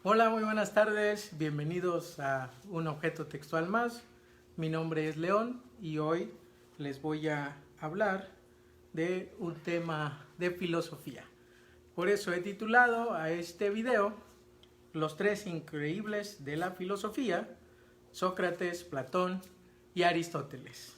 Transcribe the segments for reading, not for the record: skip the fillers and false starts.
Hola, muy buenas tardes, bienvenidos a un objeto textual más. Mi nombre es León y hoy les voy a hablar de un tema de filosofía. Por eso he titulado a este video Los tres increíbles de la filosofía: Sócrates, Platón y Aristóteles.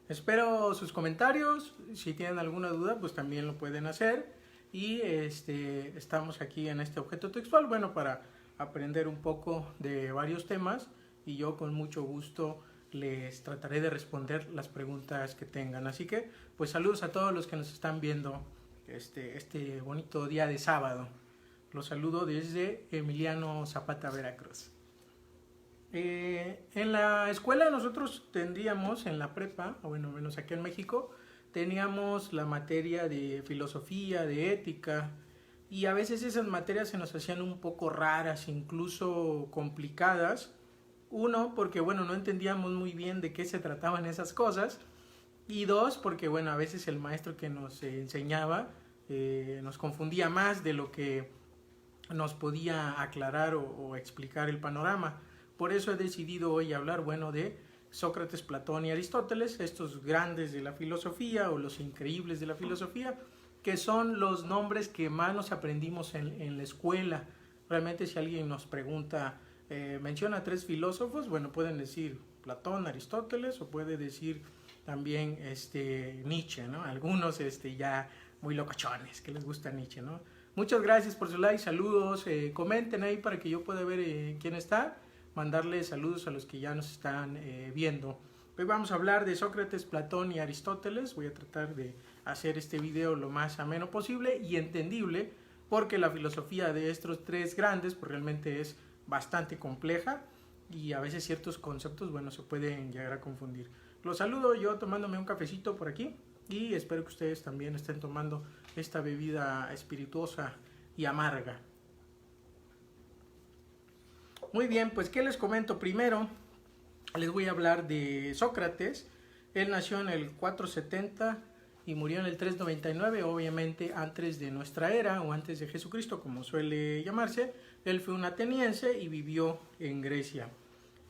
Espero sus comentarios, si tienen alguna duda pues también lo pueden hacer y estamos aquí en este objeto textual, bueno, para aprender un poco de varios temas y yo con mucho gusto les trataré de responder las preguntas que tengan. Así que pues saludos a todos los que nos están viendo este bonito día de sábado. Los saludo desde Emiliano Zapata, Veracruz. En la escuela nosotros tendríamos, en la prepa, o bueno, menos aquí en México, teníamos la materia de filosofía, de ética, y a veces esas materias se nos hacían un poco raras, incluso complicadas. Uno, porque bueno, no entendíamos muy bien de qué se trataban esas cosas, y dos, porque bueno, a veces el maestro que nos enseñaba nos confundía más de lo que nos podía aclarar o explicar el panorama. Por eso he decidido hoy hablar, bueno, de Sócrates, Platón y Aristóteles, estos grandes de la filosofía o los increíbles de la filosofía, que son los nombres que más nos aprendimos en la escuela. Realmente si alguien nos pregunta, menciona tres filósofos, bueno, pueden decir Platón, Aristóteles, o puede decir también Nietzsche, ¿no? Algunos ya muy locochones que les gusta Nietzsche, ¿no? Muchas gracias por su like, saludos, comenten ahí para que yo pueda ver quién está, mandarle saludos a los que ya nos están viendo. Hoy vamos a hablar de Sócrates, Platón y Aristóteles. Voy a tratar de hacer este video lo más ameno posible y entendible, porque la filosofía de estos tres grandes pues realmente es bastante compleja y a veces ciertos conceptos, bueno, se pueden llegar a confundir. Los saludo yo tomándome un cafecito por aquí y espero que ustedes también estén tomando esta bebida espirituosa y amarga. Muy bien, pues ¿qué les comento? Primero les voy a hablar de Sócrates. Él nació en el 470 y murió en el 399, obviamente antes de nuestra era o antes de Jesucristo, como suele llamarse. Él fue un ateniense y vivió en Grecia.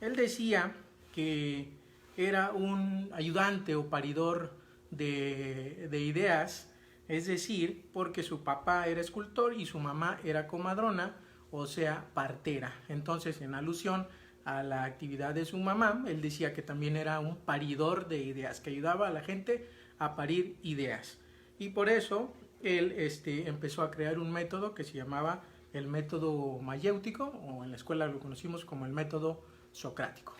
Él decía que era un ayudante o paridor de ideas, es decir, porque su papá era escultor y su mamá era comadrona, o sea, partera. Entonces, en alusión a la actividad de su mamá, él decía que también era un paridor de ideas, que ayudaba a la gente a parir ideas. Y por eso él empezó a crear un método que se llamaba el método mayéutico, o en la escuela lo conocimos como el método socrático.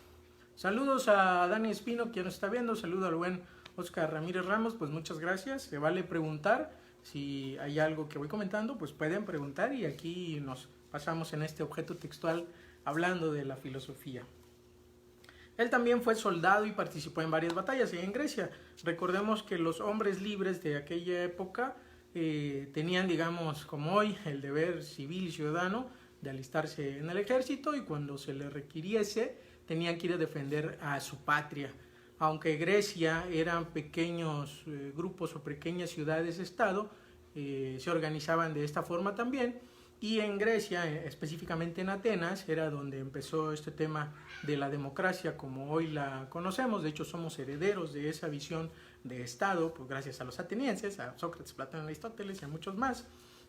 Saludos a Dani Espino, quien nos está viendo. Saludo al buen Oscar Ramírez Ramos, pues muchas gracias. Se vale preguntar. Si hay algo que voy comentando, pues pueden preguntar y aquí nos pasamos en este objeto textual hablando de la filosofía. Él también fue soldado y participó en varias batallas en Grecia. Recordemos que los hombres libres de aquella época tenían, digamos, como hoy, el deber civil y ciudadano de alistarse en el ejército y cuando se les requiriese tenían que ir a defender a su patria. Aunque Grecia eran pequeños grupos o pequeñas ciudades-estado, se organizaban de esta forma también. Y en Grecia, específicamente en Atenas, era donde empezó este tema de la democracia como hoy la conocemos. De hecho, somos herederos de esa visión de Estado, pues gracias a los atenienses, a Sócrates, Platón, Aristóteles y a muchos más,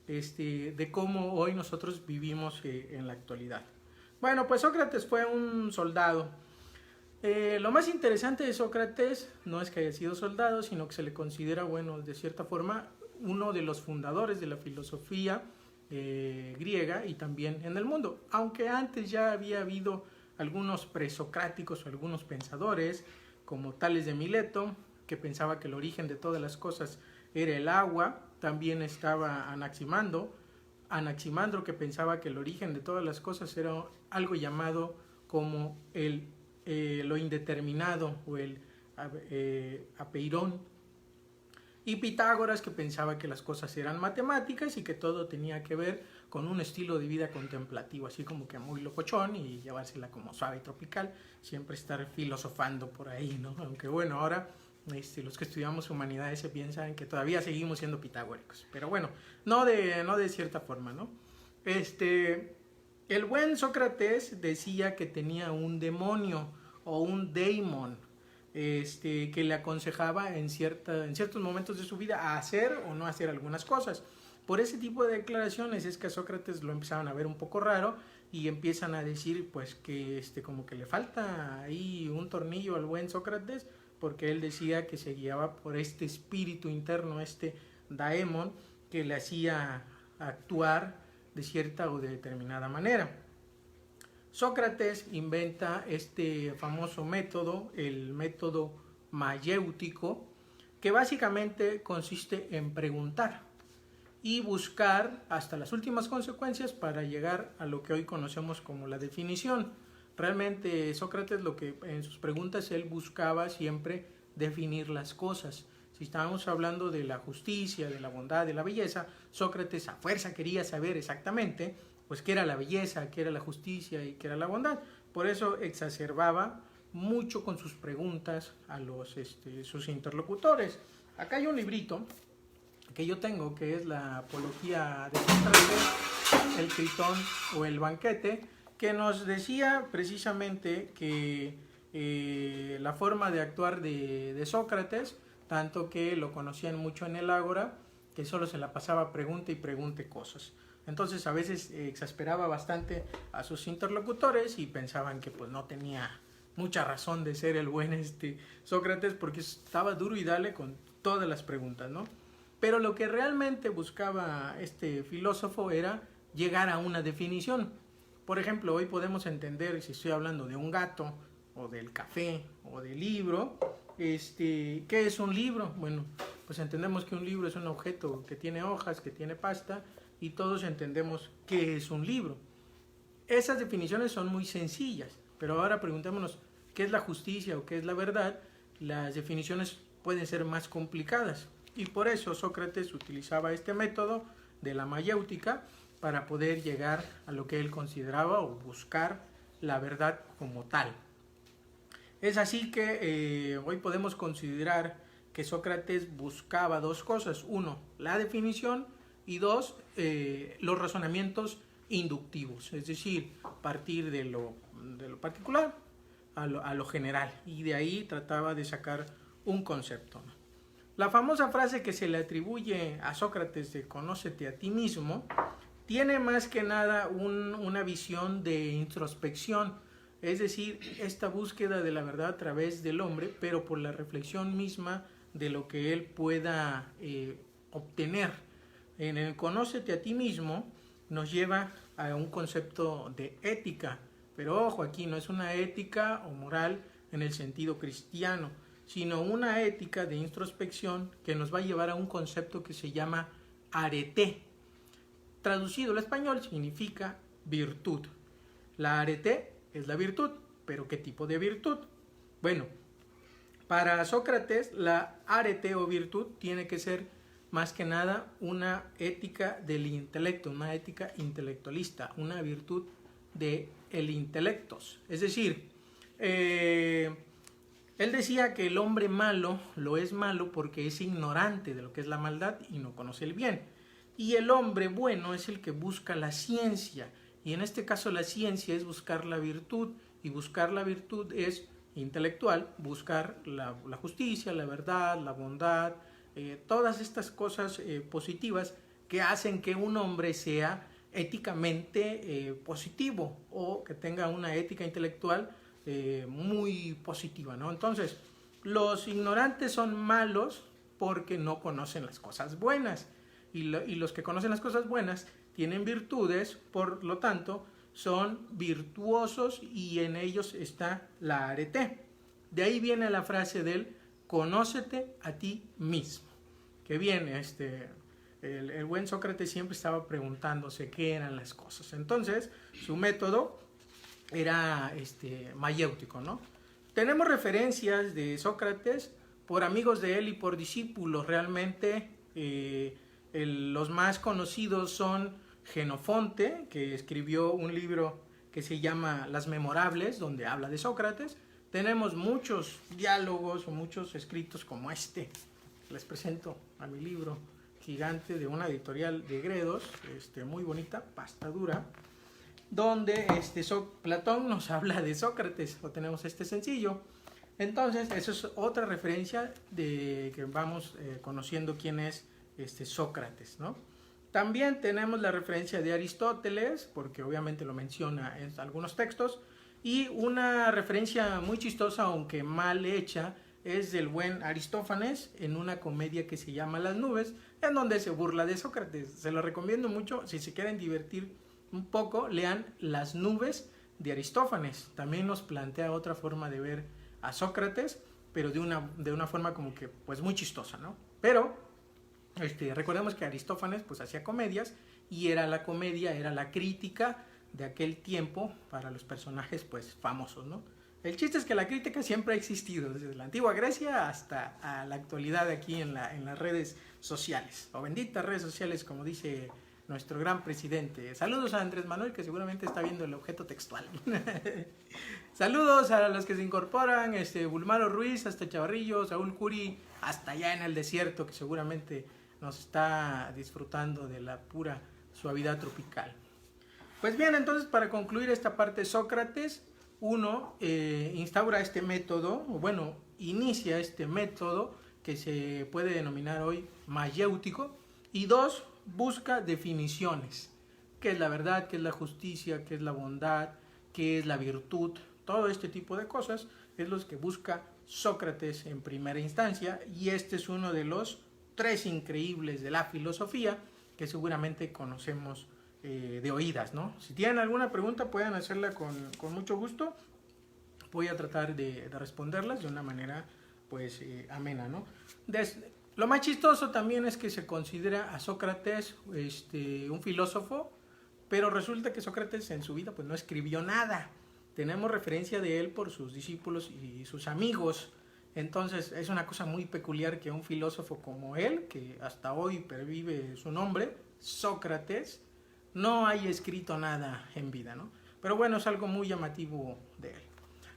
de cómo hoy nosotros vivimos en la actualidad. Bueno, pues Sócrates fue un soldado. Lo más interesante de Sócrates no es que haya sido soldado, sino que se le considera, bueno, de cierta forma, uno de los fundadores de la filosofía griega y también en el mundo. Aunque antes ya había habido algunos presocráticos o algunos pensadores, como Tales de Mileto, que pensaba que el origen de todas las cosas era el agua. También estaba Anaximandro, que pensaba que el origen de todas las cosas era algo llamado como lo indeterminado o el apeirón. Y Pitágoras, que pensaba que las cosas eran matemáticas y que todo tenía que ver con un estilo de vida contemplativo, así como que muy locochón y llevársela como suave y tropical, siempre estar filosofando por ahí, ¿no? Aunque bueno, ahora los que estudiamos humanidades se piensan que todavía seguimos siendo pitagóricos, pero bueno, no de cierta forma, ¿no? El buen Sócrates decía que tenía un demonio o un daemon, que le aconsejaba en ciertos momentos de su vida a hacer o no hacer algunas cosas. Por ese tipo de declaraciones es que a Sócrates lo empezaban a ver un poco raro y empiezan a decir pues que como que le falta ahí un tornillo al buen Sócrates, porque él decía que se guiaba por este espíritu interno, este daemon, que le hacía actuar de cierta o de determinada manera. Sócrates inventa este famoso método, el método mayéutico, que básicamente consiste en preguntar y buscar hasta las últimas consecuencias para llegar a lo que hoy conocemos como la definición. Realmente Sócrates, lo que en sus preguntas él buscaba siempre definir las cosas. Si estábamos hablando de la justicia, de la bondad, de la belleza, Sócrates a fuerza quería saber exactamente pues qué era la belleza, qué era la justicia y qué era la bondad. Por eso exacerbaba mucho con sus preguntas a sus interlocutores. Acá hay un librito que yo tengo, que es la Apología de Sócrates, el Critón o el Banquete, que nos decía precisamente que la forma de actuar de Sócrates, tanto que lo conocían mucho en el Ágora, que solo se la pasaba pregunte y pregunte cosas. Entonces a veces exasperaba bastante a sus interlocutores y pensaban que pues no tenía mucha razón de ser el buen Sócrates, porque estaba duro y dale con todas las preguntas, ¿no? Pero lo que realmente buscaba este filósofo era llegar a una definición. Por ejemplo, hoy podemos entender, si estoy hablando de un gato, o del café, o del libro, ¿qué es un libro? Bueno, pues entendemos que un libro es un objeto que tiene hojas, que tiene pasta, y todos entendemos qué es un libro. Esas definiciones son muy sencillas, pero ahora preguntémonos qué es la justicia o qué es la verdad. Las definiciones pueden ser más complicadas, y por eso Sócrates utilizaba este método de la mayéutica para poder llegar a lo que él consideraba o buscar la verdad como tal. Es así que hoy podemos considerar que Sócrates buscaba dos cosas: uno, la definición, y dos, los razonamientos inductivos, es decir, partir de lo particular a lo general, y de ahí trataba de sacar un concepto. La famosa frase que se le atribuye a Sócrates de "conócete a ti mismo" tiene más que nada una visión de introspección, es decir, esta búsqueda de la verdad a través del hombre, pero por la reflexión misma de lo que él pueda obtener. En el "conócete a ti mismo" nos lleva a un concepto de ética, pero ojo, aquí no es una ética o moral en el sentido cristiano, sino una ética de introspección que nos va a llevar a un concepto que se llama arete. Traducido al español significa virtud. La arete es la virtud, pero ¿qué tipo de virtud? Bueno, para Sócrates la arete o virtud tiene que ser más que nada una ética del intelecto, una ética intelectualista, una virtud del intelectos. Es decir, él decía que el hombre malo lo es malo porque es ignorante de lo que es la maldad y no conoce el bien. Y el hombre bueno es el que busca la ciencia. Y en este caso la ciencia es buscar la virtud. Y buscar la virtud es intelectual, buscar la justicia, la verdad, la bondad, todas estas cosas positivas que hacen que un hombre sea éticamente positivo, o que tenga una ética intelectual muy positiva, ¿no? Entonces, los ignorantes son malos porque no conocen las cosas buenas, y los que conocen las cosas buenas tienen virtudes, por lo tanto son virtuosos, y en ellos está la arete. De ahí viene la frase del "conócete a ti mismo", que viene el buen Sócrates siempre estaba preguntándose qué eran las cosas. Entonces su método era mayéutico, ¿no? Tenemos referencias de Sócrates por amigos de él y por discípulos. Realmente los más conocidos son Genofonte, que escribió un libro que se llama Las Memorables, donde habla de Sócrates. Tenemos muchos diálogos o muchos escritos como este. Les presento a mi libro gigante de una editorial de Gredos, muy bonita, pasta dura. donde Platón nos habla de Sócrates, o tenemos este sencillo. Entonces, eso es otra referencia de que vamos conociendo quién es Sócrates, ¿no? También tenemos la referencia de Aristóteles, porque obviamente lo menciona en algunos textos, y una referencia muy chistosa, aunque mal hecha, es del buen Aristófanes en una comedia que se llama Las nubes, en donde se burla de Sócrates. Se lo recomiendo mucho, si se quieren divertir un poco, lean Las nubes de Aristófanes. También nos plantea otra forma de ver a Sócrates, pero de una forma como que pues muy chistosa, ¿no? Pero recordemos que Aristófanes pues hacía comedias, y la comedia era la crítica de aquel tiempo para los personajes pues famosos, ¿no? El chiste es que la crítica siempre ha existido, desde la antigua Grecia hasta a la actualidad aquí en las redes sociales, o benditas redes sociales, como dice nuestro gran presidente. Saludos a Andrés Manuel, que seguramente está viendo el objeto textual. Saludos a los que se incorporan, Bulmaro Ruiz, hasta Chavarrillo, Saúl Curi, hasta allá en el desierto, que seguramente nos está disfrutando de la pura suavidad tropical. Pues bien, entonces para concluir esta parte, Sócrates, uno, instaura este método, o bueno, inicia este método que se puede denominar hoy mayéutico, y dos, busca definiciones. ¿Qué es la verdad? ¿Qué es la justicia? ¿Qué es la bondad? ¿Qué es la virtud? Todo este tipo de cosas es lo que busca Sócrates en primera instancia, y este es uno de los tres increíbles de la filosofía que seguramente conocemos de oídas, ¿no? Si tienen alguna pregunta pueden hacerla con mucho gusto. Voy a tratar de responderlas de una manera pues amena, ¿no? Lo más chistoso también es que se considera a Sócrates un filósofo, pero resulta que Sócrates en su vida pues no escribió nada. Tenemos referencia de él por sus discípulos y sus amigos. Entonces es una cosa muy peculiar que un filósofo como él, que hasta hoy pervive su nombre, Sócrates, no haya escrito nada en vida, ¿no? Pero bueno, es algo muy llamativo de él.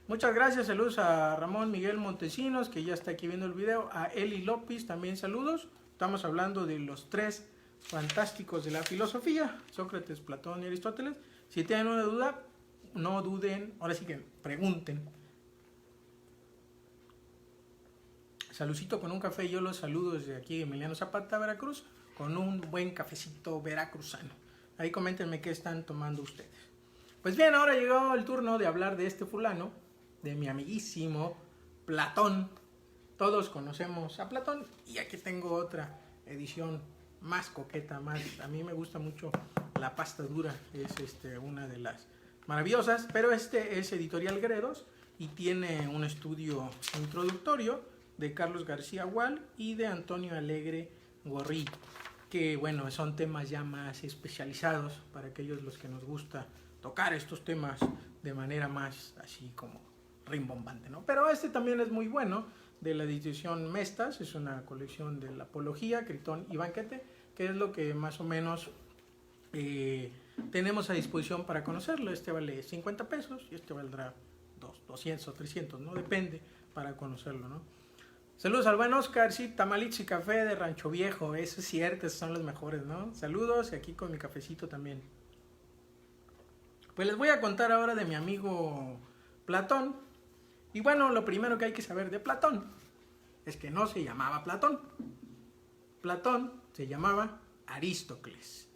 Muchas gracias, saludos a Ramón Miguel Montesinos, que ya está aquí viendo el video, a Eli López, también saludos. Estamos hablando de los tres fantásticos de la filosofía, Sócrates, Platón y Aristóteles. Si tienen una duda, no duden, ahora sí que pregunten. Saludcito con un café, yo los saludo desde aquí, Emiliano Zapata, Veracruz, con un buen cafecito veracruzano. Ahí coméntenme qué están tomando ustedes. Pues bien, ahora llegó el turno de hablar de este fulano, de mi amiguísimo Platón. Todos conocemos a Platón, y aquí tengo otra edición más coqueta, más. A mí me gusta mucho la pasta dura, es una de las maravillosas, pero es Editorial Gredos y tiene un estudio introductorio de Carlos García Gual y de Antonio Alegre Gorrí, que bueno, son temas ya más especializados para aquellos los que nos gusta tocar estos temas de manera más así como rimbombante, ¿no? Pero también es muy bueno, de la edición Mestas, es una colección de la Apología, Critón y Banquete, que es lo que más o menos tenemos a disposición para conocerlo. Vale 50 pesos y valdrá 200 o 300, ¿no? Depende para conocerlo, ¿no? Saludos al buen Oscar, sí, tamalitos y café de Rancho Viejo, eso es cierto, esos son los mejores, ¿no? Saludos, y aquí con mi cafecito también. Pues les voy a contar ahora de mi amigo Platón. Y bueno, lo primero que hay que saber de Platón es que no se llamaba Platón. Platón se llamaba Aristócles.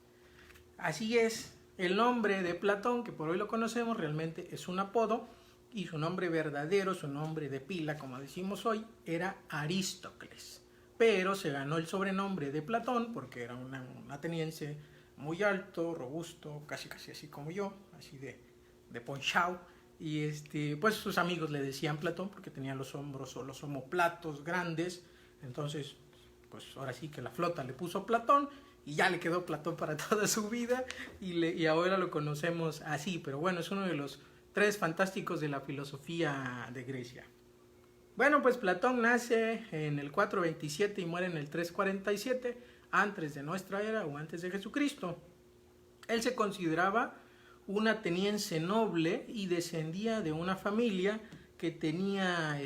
Así es, el nombre de Platón, que por hoy lo conocemos, realmente es un apodo, y su nombre verdadero, su nombre de pila, como decimos hoy, era Aristócles. Pero se ganó el sobrenombre de Platón porque era un ateniense muy alto, robusto, casi así como yo, así de ponchao. Y pues sus amigos le decían Platón porque tenía los hombros o los omoplatos grandes. Entonces, pues ahora sí que la flota le puso Platón y ya le quedó Platón para toda su vida, y ahora lo conocemos así. Pero bueno, es uno de los tres fantásticos de la filosofía de Grecia. Bueno, pues Platón nace en el 427 y muere en el 347 antes de nuestra era, o antes de Jesucristo. Él se consideraba un ateniense noble y descendía de una familia que tenía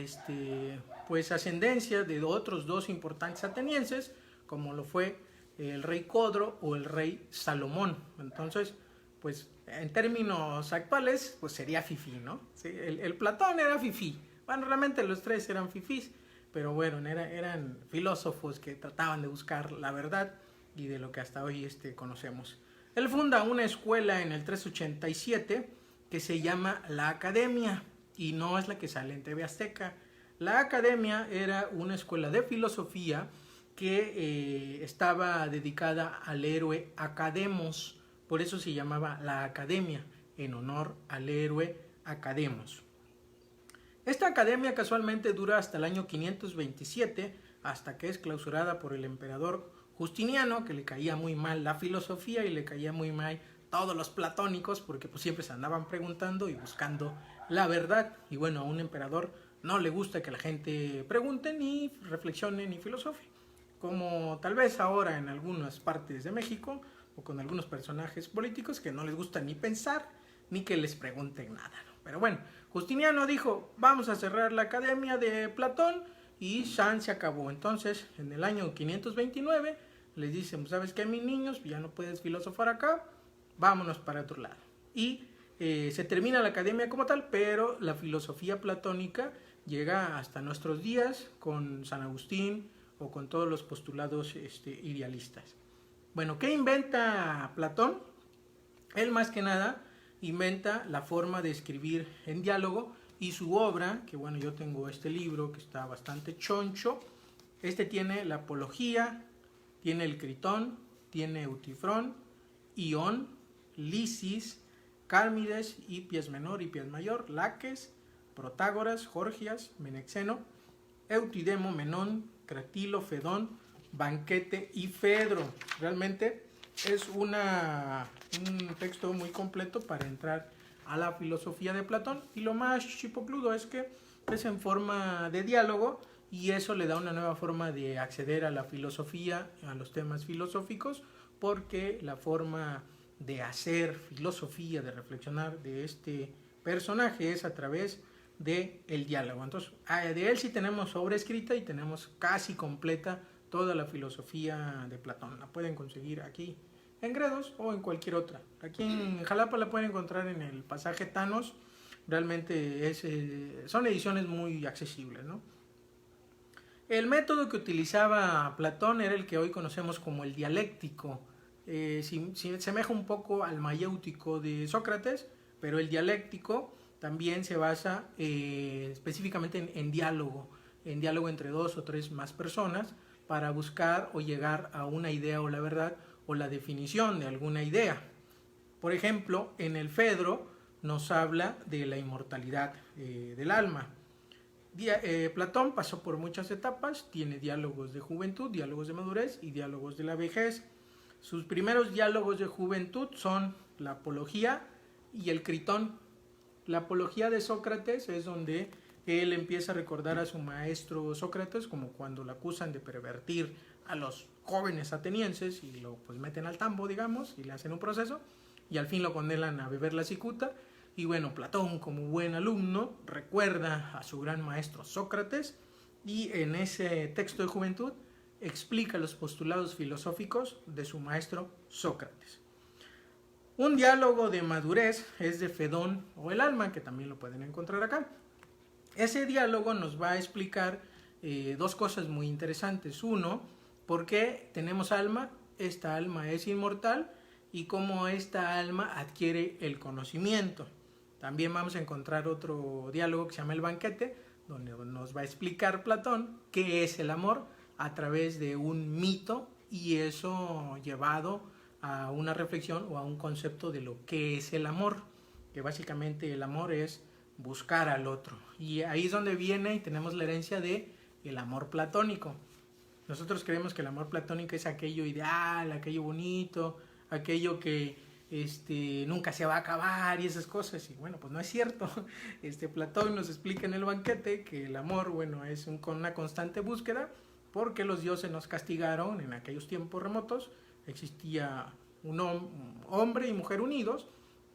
pues ascendencia de otros dos importantes atenienses, como lo fue el rey Codro o el rey Salomón. Entonces, pues en términos actuales, pues sería fifí, ¿no? Sí, el Platón era fifí. Bueno, realmente los tres eran fifís, pero bueno, eran filósofos que trataban de buscar la verdad y de lo que hasta hoy conocemos. Él funda una escuela en el 387 que se llama La Academia, y no es la que sale en TV Azteca. La Academia era una escuela de filosofía que estaba dedicada al héroe Academos, por eso se llamaba La Academia, en honor al héroe Academos. Esta academia casualmente dura hasta el año 527, hasta que es clausurada por el emperador Justiniano, que le caía muy mal la filosofía y le caía muy mal todos los platónicos, porque pues siempre se andaban preguntando y buscando la verdad. Y bueno, a un emperador no le gusta que la gente pregunte, ni reflexione, ni filosofie. Como tal vez ahora en algunas partes de México, o con algunos personajes políticos que no les gusta ni pensar, ni que les pregunten nada, ¿no? Pero bueno, Justiniano dijo, vamos a cerrar la academia de Platón, y San se acabó. Entonces, en el año 529, les dicen, ¿sabes qué, mis niños? Ya no puedes filosofar acá, vámonos para otro lado. Y se termina la academia como tal, pero la filosofía platónica llega hasta nuestros días con San Agustín o con todos los postulados idealistas. Bueno, ¿qué inventa Platón? Él más que nada inventa la forma de escribir en diálogo, y su obra, que bueno, yo tengo este libro que está bastante choncho. Tiene la Apología, tiene el Critón, tiene Eutifrón, Ión, Lisis, Cálmides, Hipias menor, Hipias mayor, Laques, Protágoras, Gorgias, Menexeno, Eutidemo, Menón, Cratilo, Fedón, Banquete y Fedro. Realmente es un texto muy completo para entrar a la filosofía de Platón, y lo más chipocludo es que es en forma de diálogo, y eso le da una nueva forma de acceder a la filosofía, a los temas filosóficos, porque la forma de hacer filosofía, de reflexionar de este personaje es a través del diálogo. Entonces, de él sí tenemos obra escrita y tenemos casi completa toda la filosofía de Platón. La pueden conseguir aquí en Gredos o en cualquier otra. Aquí en Jalapa la pueden encontrar en el pasaje Thanos. Realmente son ediciones muy accesibles, ¿no? El método que utilizaba Platón era el que hoy conocemos como el dialéctico. Se asemeja un poco al mayéutico de Sócrates, pero el dialéctico también se basa específicamente en diálogo entre dos o tres más personas, para buscar o llegar a una idea o la verdad, o la definición de alguna idea. Por ejemplo, en el Fedro nos habla de la inmortalidad del alma. Platón pasó por muchas etapas, tiene diálogos de juventud, diálogos de madurez y diálogos de la vejez. Sus primeros diálogos de juventud son la Apología y el Critón. La Apología de Sócrates es donde él empieza a recordar a su maestro Sócrates, como cuando lo acusan de pervertir a los jóvenes atenienses y lo pues meten al tambo, digamos, y le hacen un proceso, y al fin lo condenan a beber la cicuta. Y bueno, Platón, como buen alumno, recuerda a su gran maestro Sócrates, y en ese texto de juventud explica los postulados filosóficos de su maestro Sócrates. Un diálogo de madurez es de Fedón o el alma, que también lo pueden encontrar acá. Ese diálogo nos va a explicar dos cosas muy interesantes. Uno, por qué tenemos alma, esta alma es inmortal, y cómo esta alma adquiere el conocimiento. También vamos a encontrar otro diálogo que se llama El Banquete, donde nos va a explicar Platón qué es el amor a través de un mito, y eso llevado a una reflexión o a un concepto de lo que es el amor, que básicamente el amor es buscar al otro. Y ahí es donde viene y tenemos la herencia de el amor platónico. Nosotros creemos que el amor platónico es aquello ideal, aquello bonito, aquello que nunca se va a acabar y esas cosas. Y bueno, pues no es cierto. Platón nos explica en El Banquete que el amor, bueno, es una constante búsqueda, porque los dioses nos castigaron en aquellos tiempos remotos. Existía un hombre y mujer unidos,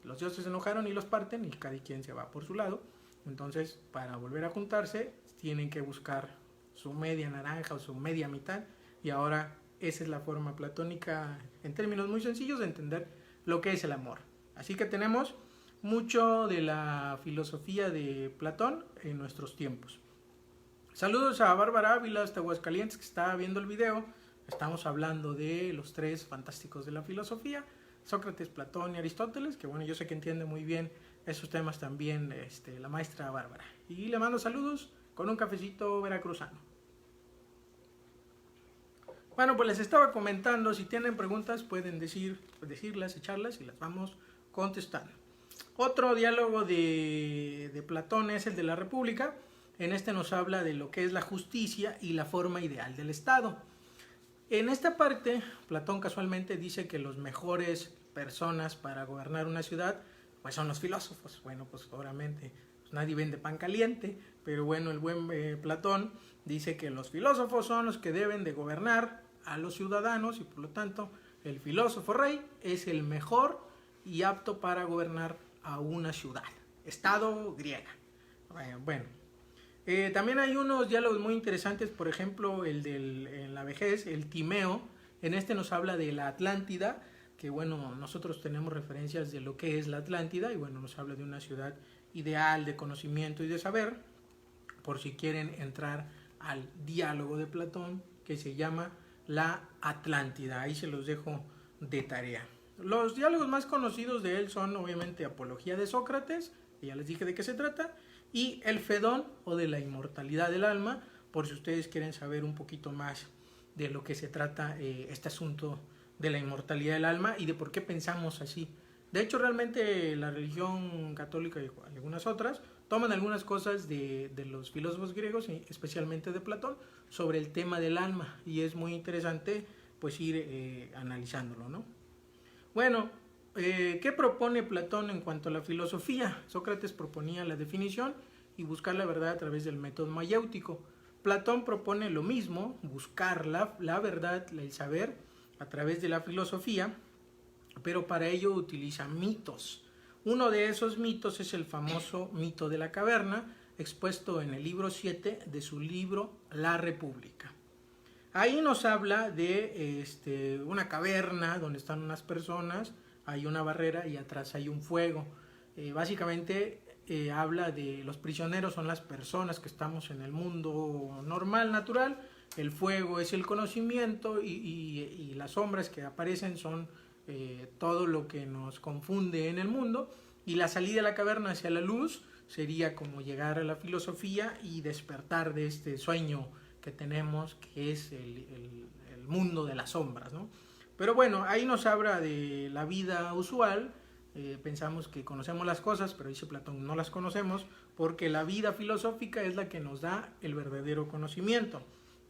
los dioses se enojaron y los parten, y cada quien se va por su lado. Entonces, para volver a juntarse, tienen que buscar su media naranja o su media mitad, y ahora esa es la forma platónica, en términos muy sencillos, de entender lo que es el amor. Así que tenemos mucho de la filosofía de Platón en nuestros tiempos. Saludos a Bárbara Ávila hasta Aguascalientes, que está viendo el video. Estamos hablando de los tres fantásticos de la filosofía, Sócrates, Platón y Aristóteles, que bueno, yo sé que entiende muy bien esos temas también la maestra Bárbara. Y le mando saludos con un cafecito veracruzano. Bueno, pues les estaba comentando, si tienen preguntas pueden decirlas, echarlas y las vamos contestando. Otro diálogo de Platón es el de la República. En este nos habla de lo que es la justicia y la forma ideal del Estado. En esta parte, Platón casualmente dice que los mejores personas para gobernar una ciudad pues son los filósofos. Bueno, pues obviamente pues nadie vende pan caliente, pero bueno, el buen Platón dice que los filósofos son los que deben de gobernar a los ciudadanos y por lo tanto el filósofo rey es el mejor y apto para gobernar a una ciudad, estado griega. Bueno, también hay unos diálogos muy interesantes, por ejemplo en la vejez, el Timeo. En este nos habla de la Atlántida, que bueno, nosotros tenemos referencias de lo que es la Atlántida y bueno, nos habla de una ciudad ideal de conocimiento y de saber, por si quieren entrar al diálogo de Platón que se llama la Atlántida. Ahí se los dejo de tarea. Los diálogos más conocidos de él son obviamente Apología de Sócrates, que ya les dije de qué se trata, y El Fedón, o de la inmortalidad del alma, por si ustedes quieren saber un poquito más de lo que se trata este asunto de la inmortalidad del alma y de por qué pensamos así. De hecho, realmente la religión católica y algunas otras toman algunas cosas de los filósofos griegos, especialmente de Platón, sobre el tema del alma, y es muy interesante pues ir analizándolo, ¿no? Bueno, ¿qué propone Platón en cuanto a la filosofía? Sócrates proponía la definición y buscar la verdad a través del método mayéutico. Platón propone lo mismo, buscar la verdad, el saber, a través de la filosofía, pero para ello utiliza mitos. Uno de esos mitos es el famoso mito de la caverna, expuesto en el libro 7 de su libro La República. Ahí nos habla de una caverna donde están unas personas, hay una barrera y atrás hay un fuego. Básicamente habla de los prisioneros son las personas que estamos en el mundo normal, natural. El fuego es el conocimiento y las sombras que aparecen son todo lo que nos confunde en el mundo. Y la salida de la caverna hacia la luz sería como llegar a la filosofía y despertar de este sueño que tenemos, que es el mundo de las sombras, ¿no? Pero bueno, ahí nos habla de la vida usual. Pensamos que conocemos las cosas, pero dice Platón, no las conocemos, porque la vida filosófica es la que nos da el verdadero conocimiento.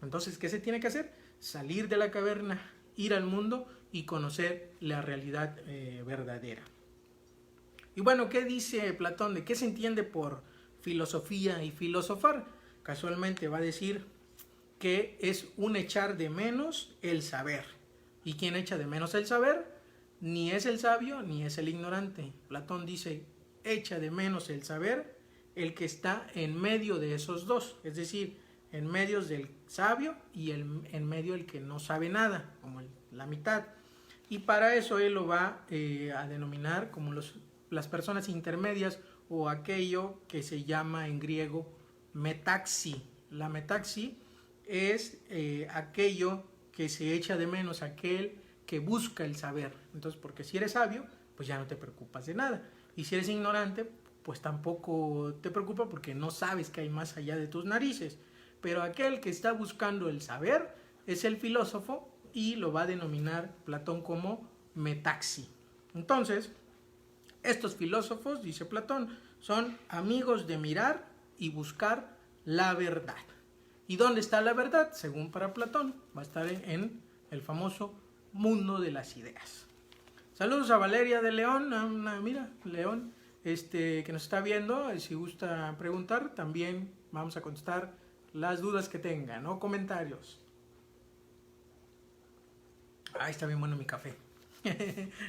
Entonces, ¿qué se tiene que hacer? Salir de la caverna, ir al mundo y conocer la realidad verdadera. Y bueno, ¿qué dice Platón? ¿De qué se entiende por filosofía y filosofar? Casualmente va a decir que es un echar de menos el saber. ¿Y quién echa de menos el saber? Ni es el sabio ni es el ignorante. Platón dice, echa de menos el saber el que está en medio de esos dos, es decir, en medio del sabio y en medio el que no sabe nada, como la mitad. Y para eso él lo va a denominar como las personas intermedias, o aquello que se llama en griego metaxi. La metaxi es aquello que se echa de menos, aquel que busca el saber. Entonces, porque si eres sabio, pues ya no te preocupas de nada. Y si eres ignorante, pues tampoco te preocupa porque no sabes que hay más allá de tus narices. Pero aquel que está buscando el saber es el filósofo y lo va a denominar Platón como metaxi. Entonces, estos filósofos, dice Platón, son amigos de mirar y buscar la verdad. ¿Y dónde está la verdad? Según para Platón, va a estar en el famoso mundo de las ideas. Saludos a Valeria de León, mira, León, que nos está viendo. Si gusta preguntar, también vamos a contestar las dudas que tengan, ¿no? Comentarios. Ahí está bien bueno mi café.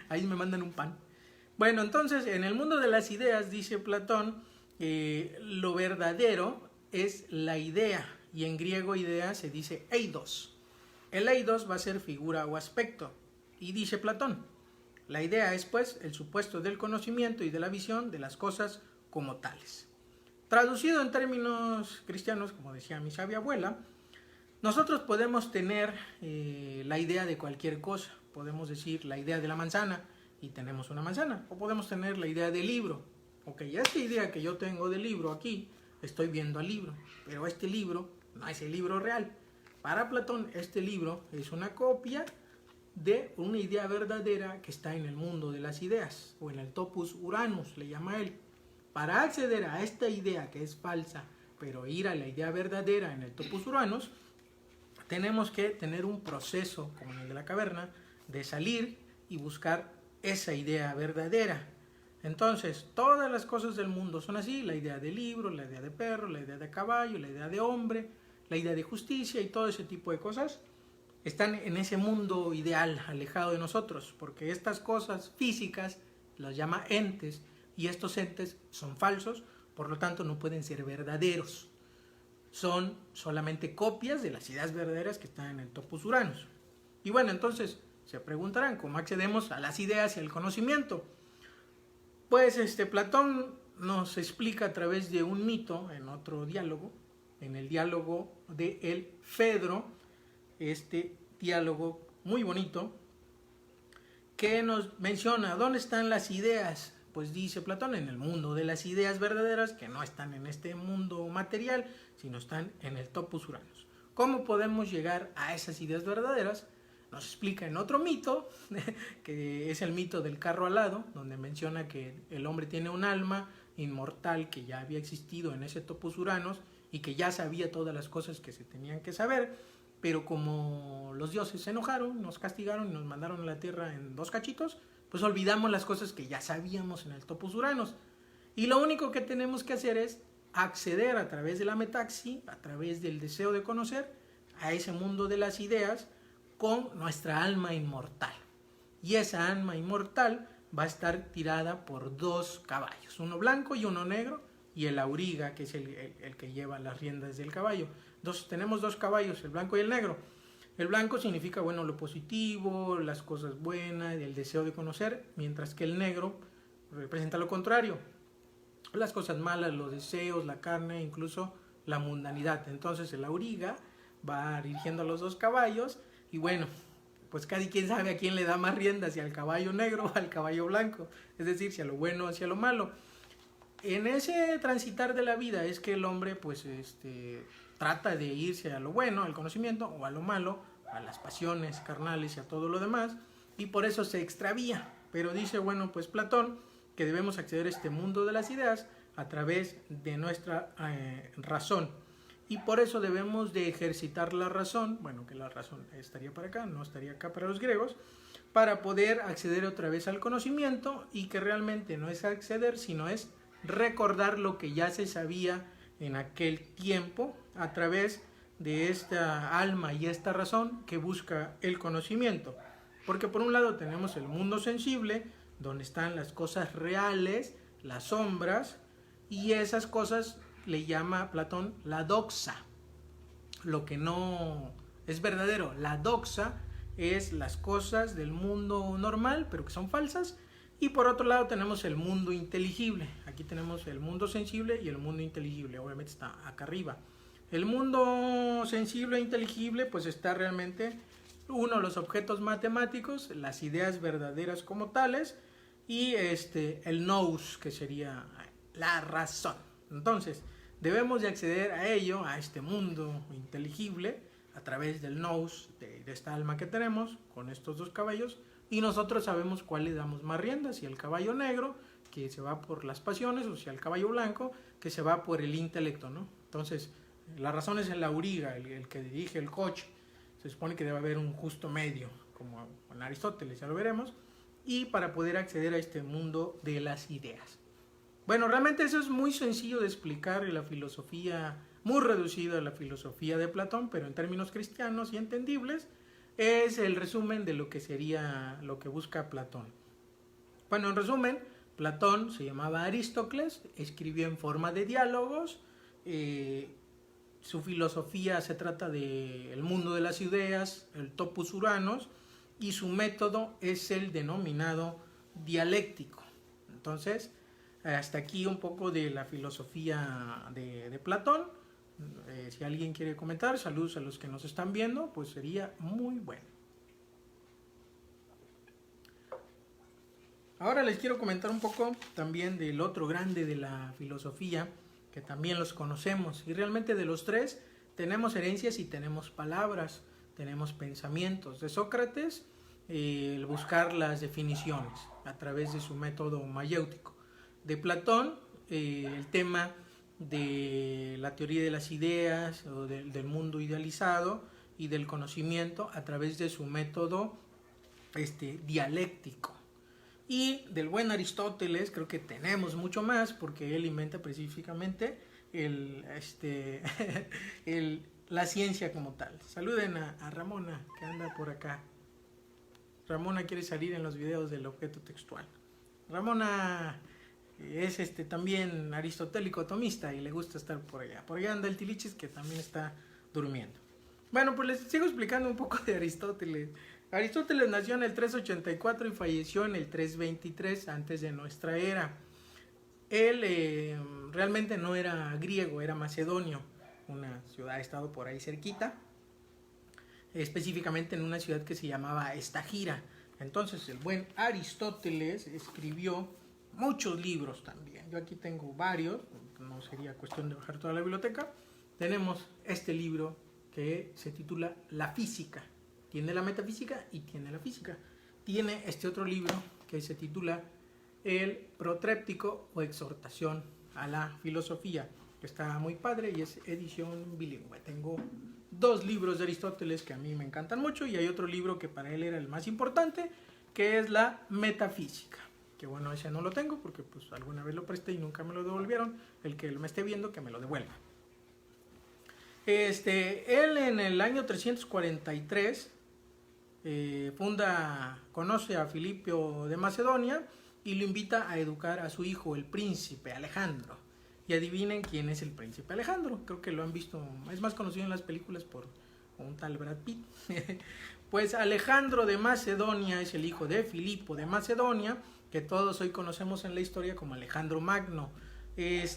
Ahí me mandan un pan. Bueno, entonces, en el mundo de las ideas, dice Platón, lo verdadero es la idea, y en griego idea se dice eidos. El eidos va a ser figura o aspecto, y dice Platón, La idea es, pues, el supuesto del conocimiento y de la visión de las cosas como tales. Traducido en términos cristianos, como decía mi sabia abuela, nosotros podemos tener la idea de cualquier cosa. Podemos decir la idea de la manzana y tenemos una manzana. O podemos tener la idea del libro. Ok, esta idea que yo tengo del libro aquí, estoy viendo al libro. Pero este libro no es el libro real. Para Platón, este libro es una copia de una idea verdadera que está en el mundo de las ideas, o en el topus uranus, le llama él. Para acceder a esta idea que es falsa, pero ir a la idea verdadera en el topus uranus, tenemos que tener un proceso, como en el de la caverna, de salir y buscar esa idea verdadera. Entonces, todas las cosas del mundo son así: la idea de libro, la idea de perro, la idea de caballo, la idea de hombre, la idea de justicia y todo ese tipo de cosas están en ese mundo ideal, alejado de nosotros, porque estas cosas físicas las llama entes, y estos entes son falsos, por lo tanto no pueden ser verdaderos. Son solamente copias de las ideas verdaderas que están en el topus uranus. Y bueno, entonces se preguntarán, ¿cómo accedemos a las ideas y al conocimiento? Pues Platón nos explica a través de un mito en otro diálogo, en el diálogo de El Fedro, este diálogo muy bonito, que nos menciona dónde están las ideas. Pues dice Platón, en el mundo de las ideas verdaderas, que no están en este mundo material, sino están en el topus uranus. ¿Cómo podemos llegar a esas ideas verdaderas? Nos explica en otro mito, que es el mito del carro alado, donde menciona que el hombre tiene un alma inmortal que ya había existido en ese topus uranus y que ya sabía todas las cosas que se tenían que saber, pero como los dioses se enojaron, nos castigaron y nos mandaron a la tierra en 2 cachitos, pues olvidamos las cosas que ya sabíamos en el topus uranus. Y lo único que tenemos que hacer es acceder a través de la metaxi, a través del deseo de conocer, a ese mundo de las ideas con nuestra alma inmortal. Y esa alma inmortal va a estar tirada por 2 caballos, uno blanco y uno negro, y el auriga, que es el que lleva las riendas del caballo. Entonces tenemos 2 caballos, el blanco y el negro. El blanco significa, bueno, lo positivo, las cosas buenas, el deseo de conocer, mientras que el negro representa lo contrario, las cosas malas, los deseos, la carne, incluso la mundanidad. Entonces el auriga va dirigiendo a los 2 caballos y bueno, pues cada quien sabe a quién le da más rienda, si al caballo negro o al caballo blanco, es decir, si a lo bueno o hacia lo malo. En ese transitar de la vida es que el hombre pues trata de irse a lo bueno, al conocimiento, o a lo malo, a las pasiones carnales y a todo lo demás, y por eso se extravía. Pero dice, bueno, pues Platón, que debemos acceder a este mundo de las ideas a través de nuestra razón. Y por eso debemos de ejercitar la razón, bueno, que la razón estaría para acá, no estaría acá para los griegos, para poder acceder otra vez al conocimiento, y que realmente no es acceder, sino es recordar lo que ya se sabía en aquel tiempo a través de esta alma y esta razón que busca el conocimiento. Porque por un lado tenemos el mundo sensible, donde están las cosas reales, las sombras, y esas cosas le llama Platón la doxa, lo que no es verdadero. La doxa es las cosas del mundo normal, pero que son falsas. Y por otro lado tenemos el mundo inteligible. Aquí tenemos el mundo sensible y el mundo inteligible. Obviamente está acá arriba. El mundo sensible e inteligible pues está realmente uno, los objetos matemáticos, las ideas verdaderas como tales, y el nous, que sería la razón. Entonces debemos de acceder a ello, a este mundo inteligible, a través del nous, de esta alma que tenemos con estos 2 caballos. Y nosotros sabemos cuál le damos más rienda, si el caballo negro, que se va por las pasiones, o si el caballo blanco, que se va por el intelecto, ¿no? Entonces, la razón es el auriga, el que dirige el coche. Se supone que debe haber un justo medio, como en Aristóteles, ya lo veremos, y para poder acceder a este mundo de las ideas. Bueno, realmente eso es muy sencillo de explicar en la filosofía, muy reducida a la filosofía de Platón, pero en términos cristianos y entendibles, es el resumen de lo que sería lo que busca Platón. Bueno, en resumen, Platón se llamaba Aristócles, escribió en forma de diálogos, su filosofía se trata del mundo de las ideas, el topus uranus, y su método es el denominado dialéctico. Entonces, hasta aquí un poco de la filosofía de Platón. Si alguien quiere comentar, saludos a los que nos están viendo, pues sería muy bueno. Ahora les quiero comentar un poco también del otro grande de la filosofía, que también los conocemos. Y realmente de los tres tenemos herencias y tenemos palabras, tenemos pensamientos. De Sócrates, el buscar las definiciones a través de su método mayéutico. De Platón, el tema de la teoría de las ideas o del mundo idealizado y del conocimiento a través de su método dialéctico. Y del buen Aristóteles creo que tenemos mucho más, porque él inventa específicamente la ciencia como tal. Saluden a Ramona, que anda por acá. Ramona quiere salir en los videos del objeto textual. Ramona es también aristotélico tomista y le gusta estar por allá. Por allá anda el Tilichis, que también está durmiendo. Bueno, pues les sigo explicando un poco de Aristóteles. Aristóteles nació en el 384 y falleció en el 323 antes de nuestra era. Él realmente no era griego, era macedonio, una ciudad-estado por ahí cerquita, específicamente en una ciudad que se llamaba Estagira. Entonces el buen Aristóteles escribió muchos libros también. Yo aquí tengo varios, no sería cuestión de bajar toda la biblioteca. Tenemos este libro que se titula La Física. Tiene la metafísica y tiene la física. Tiene este otro libro que se titula El Protréptico o Exhortación a la Filosofía, que está muy padre y es edición bilingüe. Tengo 2 libros de Aristóteles que a mí me encantan mucho, y hay otro libro que para él era el más importante, que es la Metafísica. Que bueno, ese no lo tengo porque pues alguna vez lo presté y nunca me lo devolvieron. El que me esté viendo, que me lo devuelva. Él en el año 343 conoce a Filipo de Macedonia y lo invita a educar a su hijo, el príncipe Alejandro. Y adivinen quién es el príncipe Alejandro. Creo que lo han visto, es más conocido en las películas por un tal Brad Pitt. Pues Alejandro de Macedonia es el hijo de Filipo de Macedonia, que todos hoy conocemos en la historia como Alejandro Magno. Él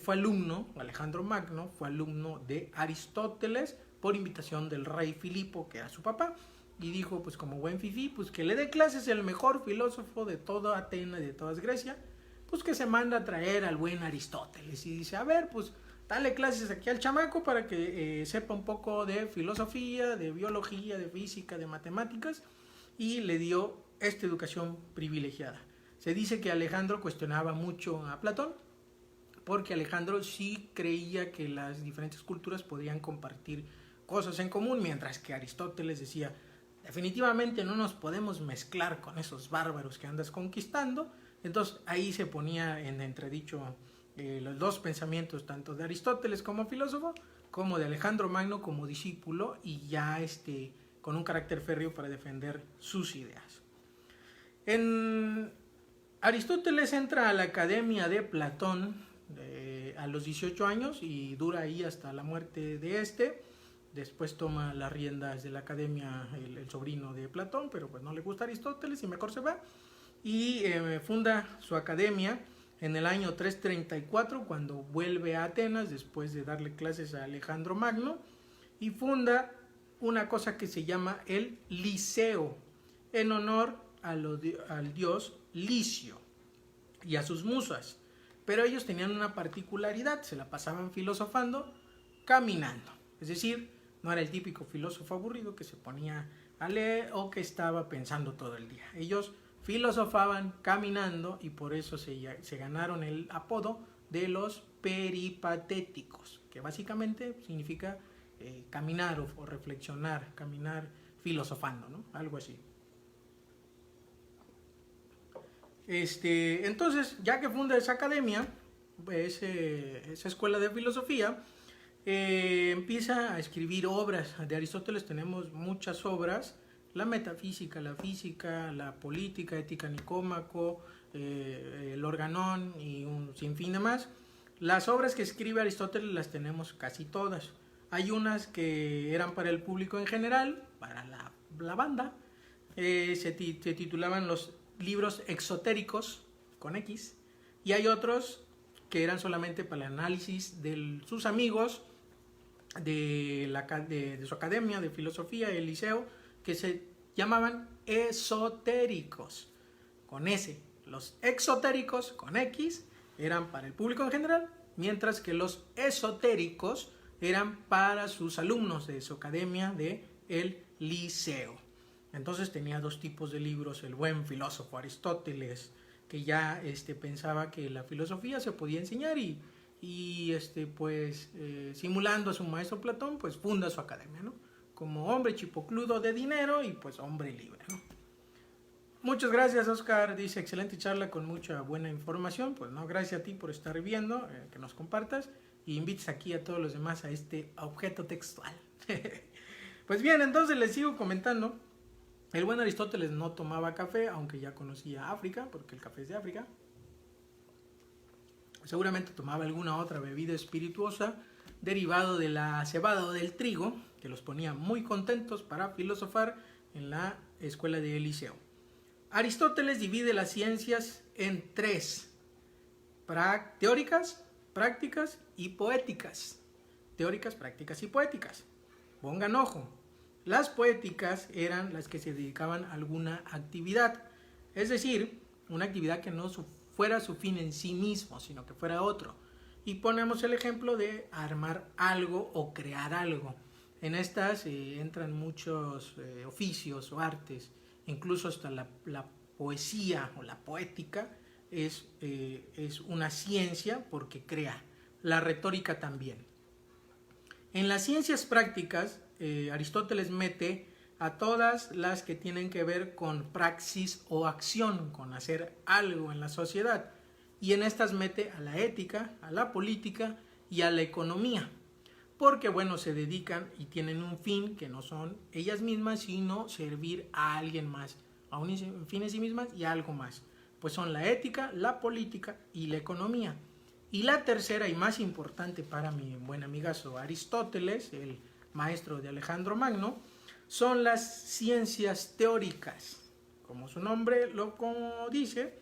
fue alumno, Alejandro Magno fue alumno de Aristóteles por invitación del rey Filipo, que era su papá, y dijo, pues como buen fifí, pues que le dé clases el mejor filósofo de toda Atenas y de toda Grecia, pues que se manda a traer al buen Aristóteles. Y dice, a ver, pues dale clases aquí al chamaco para que sepa un poco de filosofía, de biología, de física, de matemáticas, y le dio esta educación privilegiada. Se dice que Alejandro cuestionaba mucho a Platón, porque Alejandro sí creía que las diferentes culturas podían compartir cosas en común, mientras que Aristóteles decía, definitivamente no nos podemos mezclar con esos bárbaros que andas conquistando. Entonces ahí se ponía en entredicho los 2 pensamientos, tanto de Aristóteles como filósofo, como de Alejandro Magno como discípulo, y ya con un carácter férreo para defender sus ideas. Aristóteles entra a la Academia de Platón a los 18 años y dura ahí hasta la muerte de Después toma las riendas de la academia el sobrino de Platón, pero pues no le gusta Aristóteles y mejor se va. Y funda su academia en el año 334, cuando vuelve a Atenas después de darle clases a Alejandro Magno, y funda una cosa que se llama el Liceo, en honor al dios Licio y a sus musas. Pero ellos tenían una particularidad, se la pasaban filosofando caminando. Es decir, no era el típico filósofo aburrido que se ponía a leer o que estaba pensando todo el día. Ellos filosofaban caminando, y por eso se ganaron el apodo de los peripatéticos, que básicamente significa caminar o reflexionar, caminar filosofando, ¿no? Algo así. Entonces, ya que funda esa academia, esa escuela de filosofía, empieza a escribir obras. De Aristóteles tenemos muchas obras: la metafísica, la física, la política, ética Nicómaco, el Organón y un sinfín de más. Las obras que escribe Aristóteles las tenemos casi todas. Hay unas que eran para el público en general, para la la banda. Se titulaban los libros exotéricos, con X, y hay otros que eran solamente para el análisis de sus amigos de su academia de filosofía, el liceo, que se llamaban esotéricos, con S. Los exotéricos, con X, eran para el público en general, mientras que los esotéricos eran para sus alumnos de su academia de el liceo. Entonces tenía dos tipos de libros: el buen filósofo Aristóteles, que ya pensaba que la filosofía se podía enseñar y simulando a su maestro Platón, pues funda su academia, ¿no? Como hombre chipocludo de dinero y pues hombre libre, ¿no? Muchas gracias, Oscar. Dice, excelente charla con mucha buena información. Pues no, gracias a ti por estar viendo, que nos compartas y invites aquí a todos los demás a este objeto textual. Pues bien, entonces les sigo comentando. El buen Aristóteles no tomaba café, aunque ya conocía África, porque el café es de África. Seguramente tomaba alguna otra bebida espirituosa derivado de la cebada o del trigo, que los ponía muy contentos para filosofar en la escuela de Eliseo. Aristóteles divide las ciencias en tres: teóricas, prácticas y poéticas. Teóricas, prácticas y poéticas. Pongan ojo. Las poéticas eran las que se dedicaban a alguna actividad, es decir, una actividad que no fuera su fin en sí mismo, sino que fuera otro. Y ponemos el ejemplo de armar algo o crear algo. En estas entran muchos oficios o artes, incluso hasta la poesía o la poética es una ciencia porque crea. La retórica también. En las ciencias prácticas, Aristóteles mete a todas las que tienen que ver con praxis o acción, con hacer algo en la sociedad. Y en estas mete a la ética, a la política y a la economía. Porque, bueno, se dedican y tienen un fin que no son ellas mismas, sino servir a alguien más, a un fin en sí mismas y a algo más. Pues son la ética, la política y la economía. Y la tercera y más importante para mi buen amigazo Aristóteles, el maestro de Alejandro Magno, son las ciencias teóricas. Como su nombre lo dice,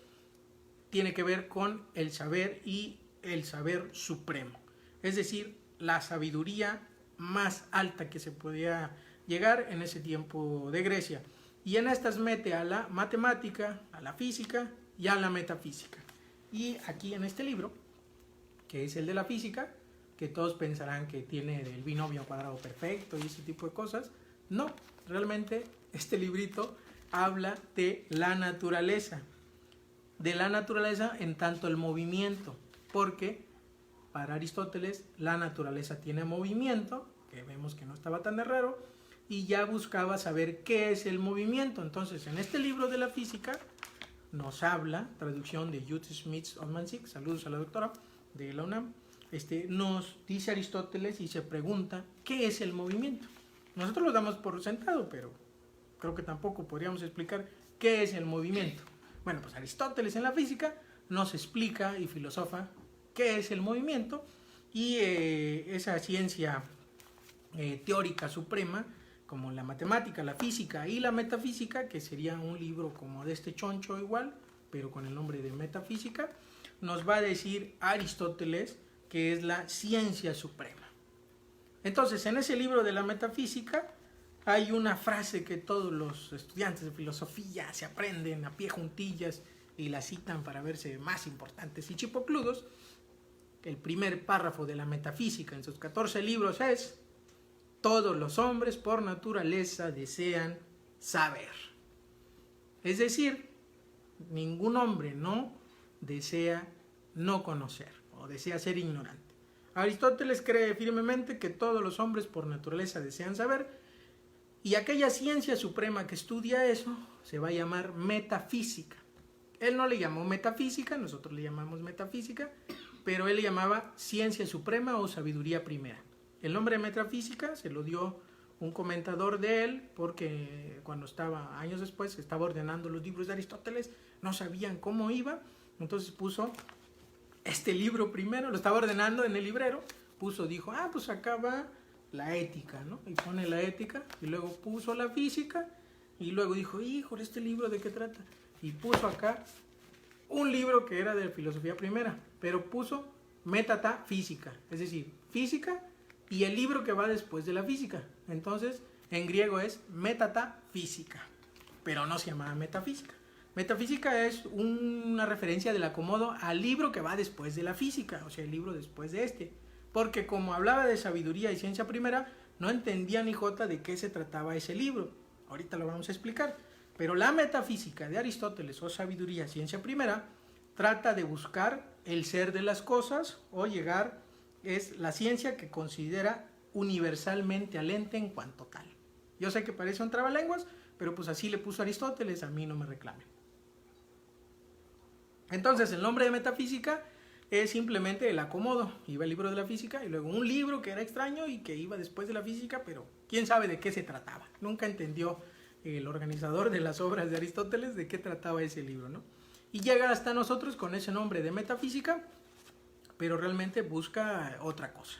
tiene que ver con el saber y el saber supremo. Es decir, la sabiduría más alta que se podía llegar en ese tiempo de Grecia. Y en estas mete a la matemática, a la física y a la metafísica. Y aquí en este libro, que es el de la física, que todos pensarán que tiene el binomio cuadrado perfecto y ese tipo de cosas. No, realmente este librito habla de la naturaleza. De la naturaleza en tanto el movimiento, porque para Aristóteles la naturaleza tiene movimiento, que vemos que no estaba tan raro, y ya buscaba saber qué es el movimiento. Entonces, en este libro de la física nos habla, traducción de Judith Smith-Osmansik, saludos a la doctora de la UNAM, nos dice Aristóteles y se pregunta qué es el movimiento. Nosotros lo damos por sentado, pero creo que tampoco podríamos explicar qué es el movimiento. Bueno, pues Aristóteles en la física nos explica y filosofa qué es el movimiento, y esa ciencia teórica suprema, como la matemática, la física y la metafísica, que sería un libro como de este choncho igual, pero con el nombre de metafísica, nos va a decir Aristóteles que es la ciencia suprema. Entonces, en ese libro de la metafísica hay una frase que todos los estudiantes de filosofía se aprenden a pie juntillas y la citan para verse más importantes y chipocludos. El primer párrafo de la metafísica en sus 14 libros es: todos los hombres por naturaleza desean saber. Es decir, ningún hombre no desea no conocer o desea ser ignorante. Aristóteles cree firmemente que todos los hombres por naturaleza desean saber, y aquella ciencia suprema que estudia eso se va a llamar metafísica. Él no le llamó metafísica, nosotros le llamamos metafísica, pero él le llamaba ciencia suprema o sabiduría primera. El nombre de metafísica se lo dio un comentador de él, porque cuando estaba, años después, estaba ordenando los libros de Aristóteles, no sabían cómo iba, entonces puso este libro primero, lo estaba ordenando en el librero, dijo, pues acá va la ética, ¿no? Y pone la ética, y luego puso la física, Y luego dijo, híjole, ¿este libro de qué trata? Y puso acá un libro que era de filosofía primera, pero puso metafísica, es decir, física y el libro que va después de la física. Entonces, en griego es metafísica, pero no se llamaba metafísica. Metafísica es una referencia del acomodo al libro que va después de la física, o sea, el libro después de este. Porque como hablaba de sabiduría y ciencia primera, no entendía ni jota de qué se trataba ese libro. Ahorita lo vamos a explicar. Pero la metafísica de Aristóteles, o sabiduría, ciencia primera, trata de buscar el ser de las cosas o llegar, es la ciencia que considera universalmente al ente en cuanto tal. Yo sé que parece un trabalenguas, pero pues así le puso Aristóteles, a mí no me reclamen. Entonces el nombre de metafísica es simplemente el acomodo. Iba el libro de la física y luego un libro que era extraño y que iba después de la física, pero quién sabe de qué se trataba. Nunca entendió el organizador de las obras de Aristóteles de qué trataba ese libro, ¿no? Y llega hasta nosotros con ese nombre de metafísica, pero realmente busca otra cosa.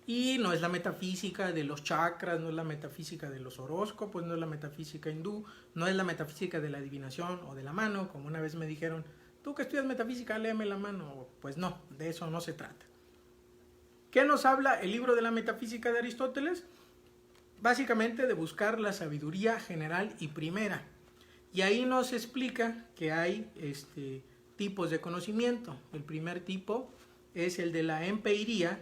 Y no es la metafísica de los chakras, no es la metafísica de los horóscopos, no es la metafísica hindú, no es la metafísica de la adivinación o de la mano, como una vez me dijeron, tú que estudias metafísica, léeme la mano. Pues no, de eso no se trata. ¿Qué nos habla el libro de la metafísica de Aristóteles? Básicamente de buscar la sabiduría general y primera. Y ahí nos explica que hay tipos de conocimiento. El primer tipo es el de la empeiría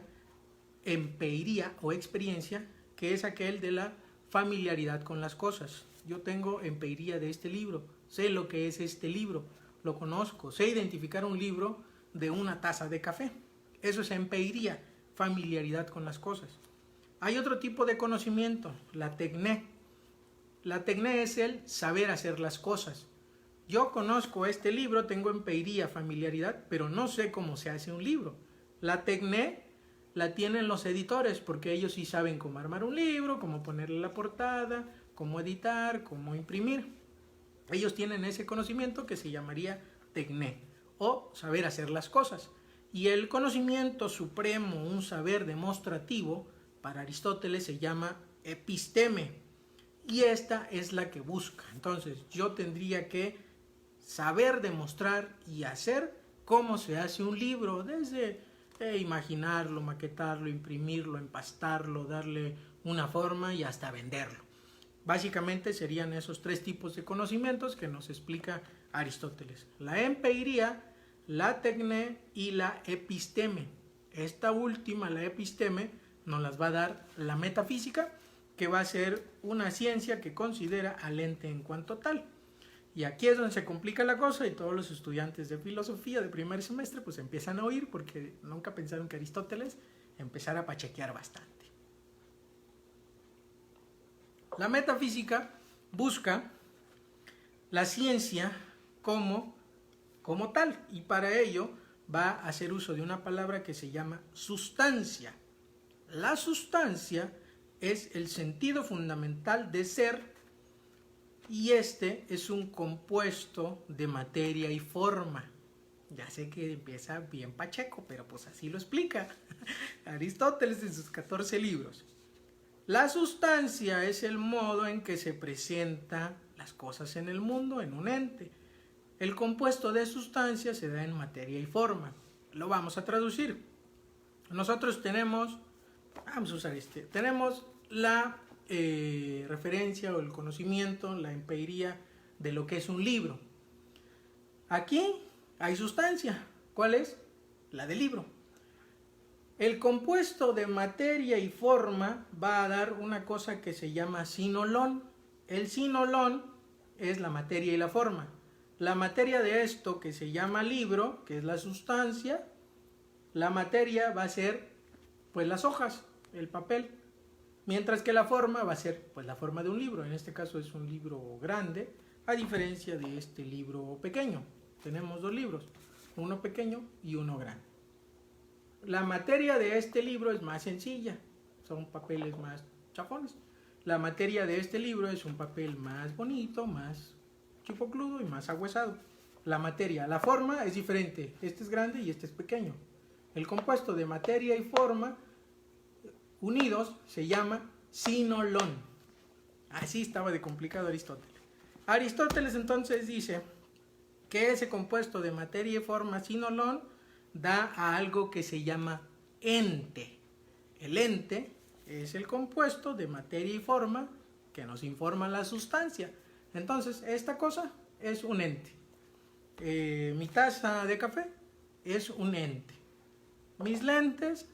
o experiencia, que es aquel de la familiaridad con las cosas. Yo tengo empeiría de este libro, sé lo que es este libro, lo conozco, sé identificar un libro de una taza de café. Eso es empeiría, familiaridad con las cosas. Hay otro tipo de conocimiento, la tecné. La tecné es el saber hacer las cosas. Yo conozco este libro, tengo empeiría, familiaridad, pero no sé cómo se hace un libro. La tecné la tienen los editores, porque ellos sí saben cómo armar un libro, cómo ponerle la portada, cómo editar, cómo imprimir. Ellos tienen ese conocimiento que se llamaría tecné, o saber hacer las cosas. Y el conocimiento supremo, un saber demostrativo, para Aristóteles se llama episteme. Y esta es la que busca. Entonces yo tendría que saber demostrar y hacer cómo se hace un libro, desde imaginarlo, maquetarlo, imprimirlo, empastarlo, darle una forma y hasta venderlo. Básicamente serían esos tres tipos de conocimientos que nos explica Aristóteles. La empeiría, la tecné y la episteme. Esta última, la episteme, nos las va a dar la metafísica, que va a ser una ciencia que considera al ente en cuanto tal. Y aquí es donde se complica la cosa y todos los estudiantes de filosofía de primer semestre pues empiezan a oír porque nunca pensaron que Aristóteles empezara a pachequear bastante. La metafísica busca la ciencia como tal y para ello va a hacer uso de una palabra que se llama sustancia. La sustancia es el sentido fundamental de ser y este es un compuesto de materia y forma. Ya sé que empieza bien pacheco, pero pues así lo explica Aristóteles en sus 14 libros. La sustancia es el modo en que se presentan las cosas en el mundo, en un ente. El compuesto de sustancia se da en materia y forma. Lo vamos a traducir. Nosotros tenemos, vamos a usar tenemos la referencia o el conocimiento, la empeiría de lo que es un libro. Aquí hay sustancia. ¿Cuál es? La del libro. El compuesto de materia y forma va a dar una cosa que se llama sinolon. El sinolon es la materia y la forma. La materia de esto que se llama libro, que es la sustancia, la materia va a ser pues las hojas, el papel. Mientras que la forma va a ser pues la forma de un libro. En este caso es un libro grande, a diferencia de este libro pequeño. Tenemos dos libros, uno pequeño y uno grande. La materia de este libro es más sencilla, son papeles más chafones. La materia de este libro es un papel más bonito, más chipocludo y más agüezado. La materia, la forma es diferente, este es grande y este es pequeño. El compuesto de materia y forma unidos se llama sinolon. Así estaba de complicado Aristóteles. Aristóteles entonces dice que ese compuesto de materia y forma sin olón da a algo que se llama ente. El ente es el compuesto de materia y forma que nos informa la sustancia. Entonces, esta cosa es un ente. Mi taza de café es un ente. Mis lentes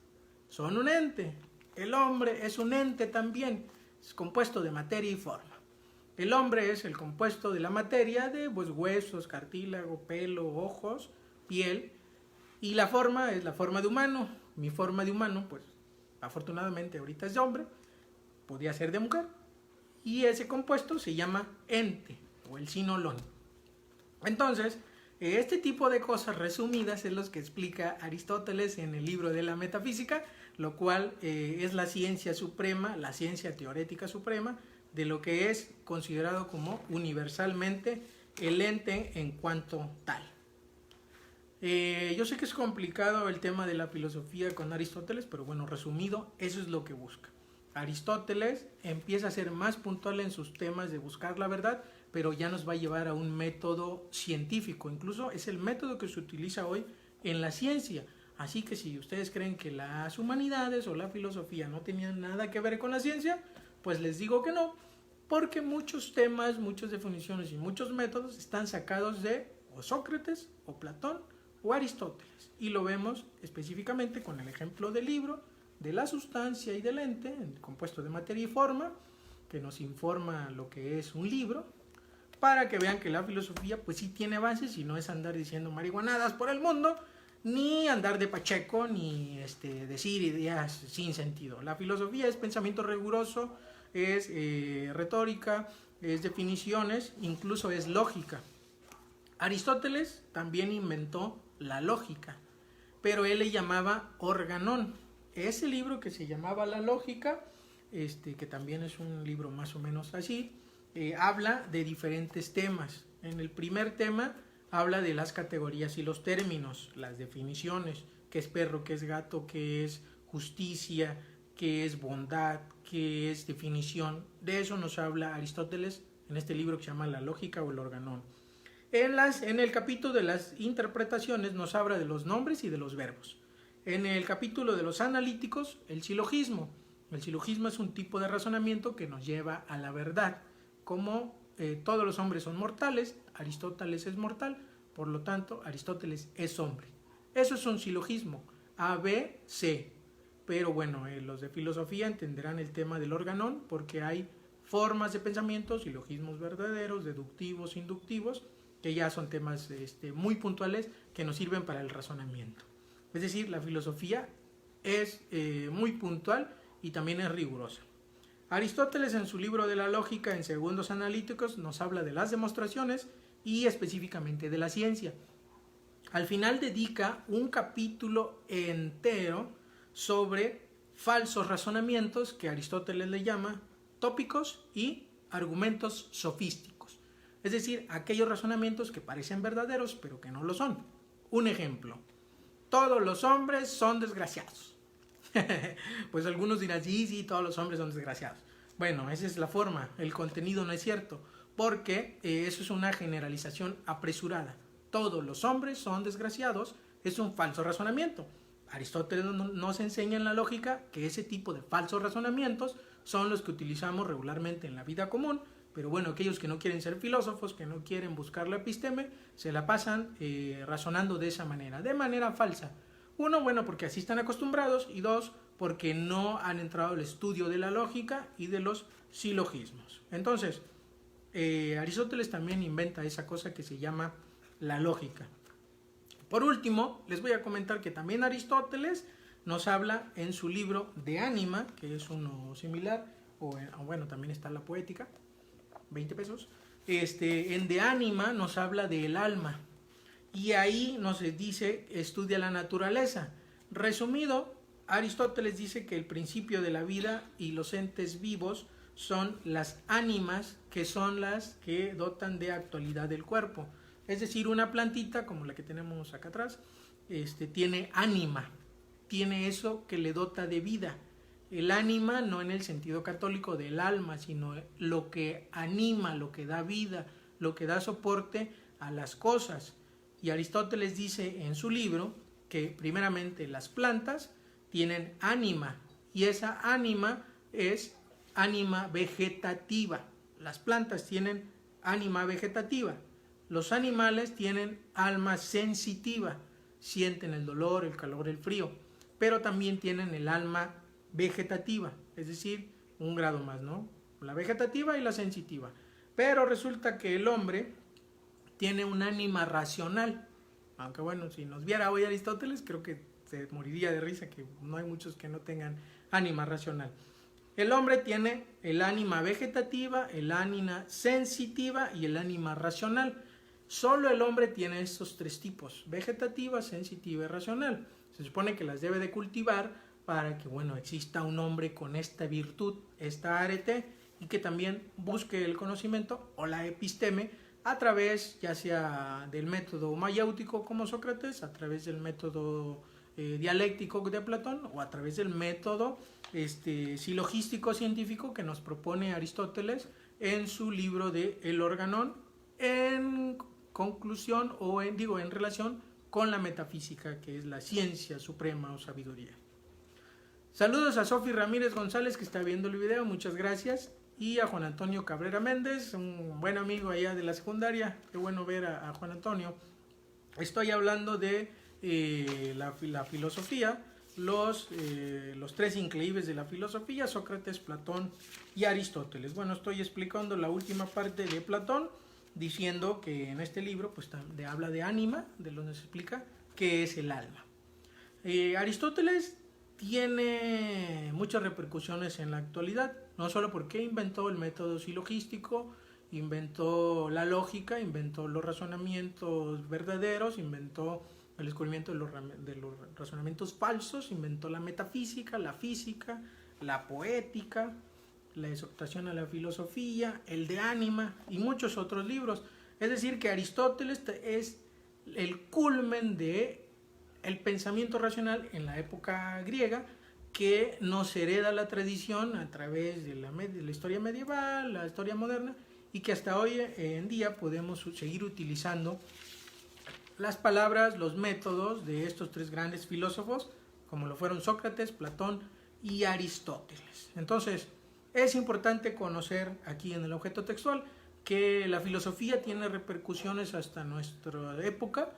son un ente. El hombre es un ente también. Es compuesto de materia y forma. El hombre es el compuesto de la materia de huesos, cartílago, pelo, ojos, piel. Y la forma es la forma de humano. Mi forma de humano, pues afortunadamente ahorita es de hombre. Podría ser de mujer. Y ese compuesto se llama ente o el sin olón. Entonces, este tipo de cosas resumidas es lo que explica Aristóteles en el libro de la metafísica, lo cual es la ciencia suprema, la ciencia teorética suprema, de lo que es considerado como universalmente el ente en cuanto tal. Yo sé que es complicado el tema de la filosofía con Aristóteles, pero bueno, resumido, eso es lo que busca. Aristóteles empieza a ser más puntual en sus temas de buscar la verdad, pero ya nos va a llevar a un método científico. Incluso es el método que se utiliza hoy en la ciencia. Así que si ustedes creen que las humanidades o la filosofía no tenían nada que ver con la ciencia, pues les digo que no, porque muchos temas, muchas definiciones y muchos métodos están sacados de o Sócrates, o Platón, o Aristóteles. Y lo vemos específicamente con el ejemplo del libro, de la sustancia y del ente, el compuesto de materia y forma, que nos informa lo que es un libro, para que vean que la filosofía pues sí tiene bases y no es andar diciendo marihuanadas por el mundo, ni andar de pacheco, ni decir ideas sin sentido. La filosofía es pensamiento riguroso, es retórica, es definiciones, incluso es lógica. Aristóteles también inventó la lógica, pero él le llamaba organón. Ese libro que se llamaba La Lógica, que también es un libro más o menos así, habla de diferentes temas. En el primer tema habla de las categorías y los términos, las definiciones, qué es perro, qué es gato, qué es justicia, qué es bondad, qué es definición. De eso nos habla Aristóteles en este libro que se llama La Lógica o el Organón. En el capítulo de las interpretaciones nos habla de los nombres y de los verbos. En el capítulo de los analíticos, el silogismo. El silogismo es un tipo de razonamiento que nos lleva a la verdad. Como todos los hombres son mortales, Aristóteles es mortal, por lo tanto, Aristóteles es hombre. Eso es un silogismo, A, B, C. Pero bueno, los de filosofía entenderán el tema del organón, porque hay formas de pensamiento, silogismos verdaderos, deductivos, inductivos, que ya son temas muy puntuales que nos sirven para el razonamiento. Es decir, la filosofía es muy puntual y también es rigurosa. Aristóteles en su libro de la lógica en Segundos Analíticos nos habla de las demostraciones y específicamente de la ciencia. Al final dedica un capítulo entero sobre falsos razonamientos que Aristóteles le llama tópicos y argumentos sofísticos. Es decir, aquellos razonamientos que parecen verdaderos pero que no lo son. Un ejemplo. Todos los hombres son desgraciados. Pues algunos dirán, sí, todos los hombres son desgraciados. Bueno, esa es la forma, el contenido no es cierto, porque eso es una generalización apresurada. Todos los hombres son desgraciados, es un falso razonamiento. Aristóteles nos enseña en la lógica que ese tipo de falsos razonamientos son los que utilizamos regularmente en la vida común, pero bueno, aquellos que no quieren ser filósofos, que no quieren buscar la episteme, se la pasan razonando de esa manera, de manera falsa. Uno, bueno, porque así están acostumbrados, y dos, porque no han entrado al estudio de la lógica y de los silogismos. Entonces, Aristóteles también inventa esa cosa que se llama la lógica. Por último, les voy a comentar que también Aristóteles nos habla en su libro De Ánima, que es uno similar, o bueno, también está la poética, 20 pesos. En De Ánima nos habla del alma, y ahí nos dice, estudia la naturaleza. Resumido, Aristóteles dice que el principio de la vida y los entes vivos son las ánimas, que son las que dotan de actualidad del cuerpo. Es decir, una plantita como la que tenemos acá atrás, tiene ánima, tiene eso que le dota de vida. El ánima no en el sentido católico del alma, sino lo que anima, lo que da vida, lo que da soporte a las cosas. Y Aristóteles dice en su libro que primeramente las plantas tienen ánima, y esa ánima es ánima vegetativa. Las plantas tienen ánima vegetativa. Los animales tienen alma sensitiva, sienten el dolor, el calor, el frío, pero también tienen el alma vegetativa, es decir, un grado más, ¿no? La vegetativa y la sensitiva. Pero resulta que el hombre tiene un ánima racional. Aunque bueno, si nos viera hoy Aristóteles, creo que se moriría de risa, que no hay muchos que no tengan ánima racional. El hombre tiene el ánima vegetativa, el ánima sensitiva y el ánima racional. Solo el hombre tiene estos tres tipos: vegetativa, sensitiva y racional. Se supone que las debe de cultivar para que, bueno, exista un hombre con esta virtud, esta arete, y que también busque el conocimiento o la episteme a través ya sea del método mayéutico como Sócrates, a través del método dialéctico de Platón, o a través del método silogístico científico que nos propone Aristóteles en su libro de El Organón, en conclusión o en relación con la metafísica, que es la ciencia suprema o sabiduría. Saludos a Sofi Ramírez González, que está viendo el video, muchas gracias. Y a Juan Antonio Cabrera Méndez, un buen amigo allá de la secundaria. Qué bueno ver a Juan Antonio. Estoy hablando de la filosofía, los tres increíbles de la filosofía: Sócrates, Platón y Aristóteles. Bueno, estoy explicando la última parte de Platón, diciendo que en este libro pues habla de ánima, de donde se explica qué es el alma. Aristóteles tiene muchas repercusiones en la actualidad, no solo porque inventó el método silogístico, inventó la lógica, inventó los razonamientos verdaderos, inventó el descubrimiento de los razonamientos falsos, inventó la metafísica, la física, la poética, la exhortación a la filosofía, el de ánima y muchos otros libros. Es decir, que Aristóteles es el culmen de el pensamiento racional en la época griega, que nos hereda la tradición a través de la historia medieval, la historia moderna, y que hasta hoy en día podemos seguir utilizando las palabras, los métodos de estos tres grandes filósofos, como lo fueron Sócrates, Platón y Aristóteles. Entonces, es importante conocer aquí en el objeto textual que la filosofía tiene repercusiones hasta nuestra época,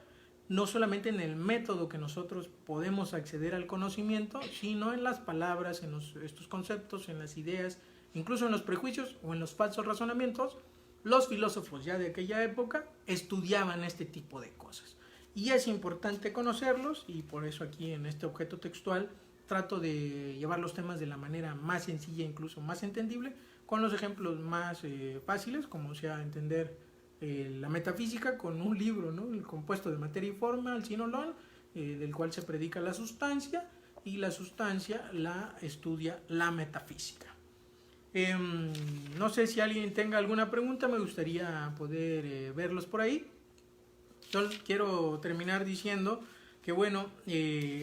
no solamente en el método que nosotros podemos acceder al conocimiento, sino en las palabras, en estos conceptos, en las ideas, incluso en los prejuicios o en los falsos razonamientos. Los filósofos ya de aquella época estudiaban este tipo de cosas. Y es importante conocerlos, y por eso aquí en este objeto textual trato de llevar los temas de la manera más sencilla, incluso más entendible, con los ejemplos más fáciles, como sea entender la metafísica con un libro, ¿no? El compuesto de materia y forma, el Sinolon, del cual se predica la sustancia, y la sustancia la estudia la metafísica. No sé si alguien tenga alguna pregunta, me gustaría poder verlos por ahí. Yo quiero terminar diciendo que, bueno,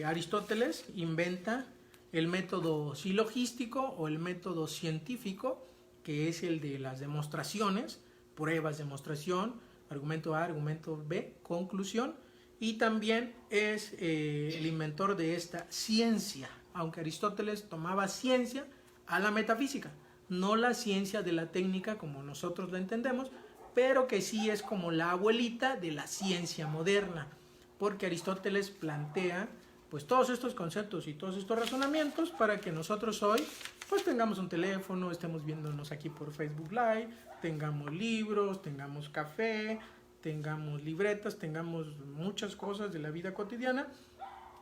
Aristóteles inventa el método silogístico o el método científico, que es el de las demostraciones, pruebas, demostración, argumento A, argumento B, conclusión, y también es el inventor de esta ciencia, aunque Aristóteles tomaba ciencia a la metafísica, no la ciencia de la técnica como nosotros la entendemos, pero que sí es como la abuelita de la ciencia moderna, porque Aristóteles plantea pues todos estos conceptos y todos estos razonamientos para que nosotros hoy pues tengamos un teléfono, estemos viéndonos aquí por Facebook Live, tengamos libros, tengamos café, tengamos libretas, tengamos muchas cosas de la vida cotidiana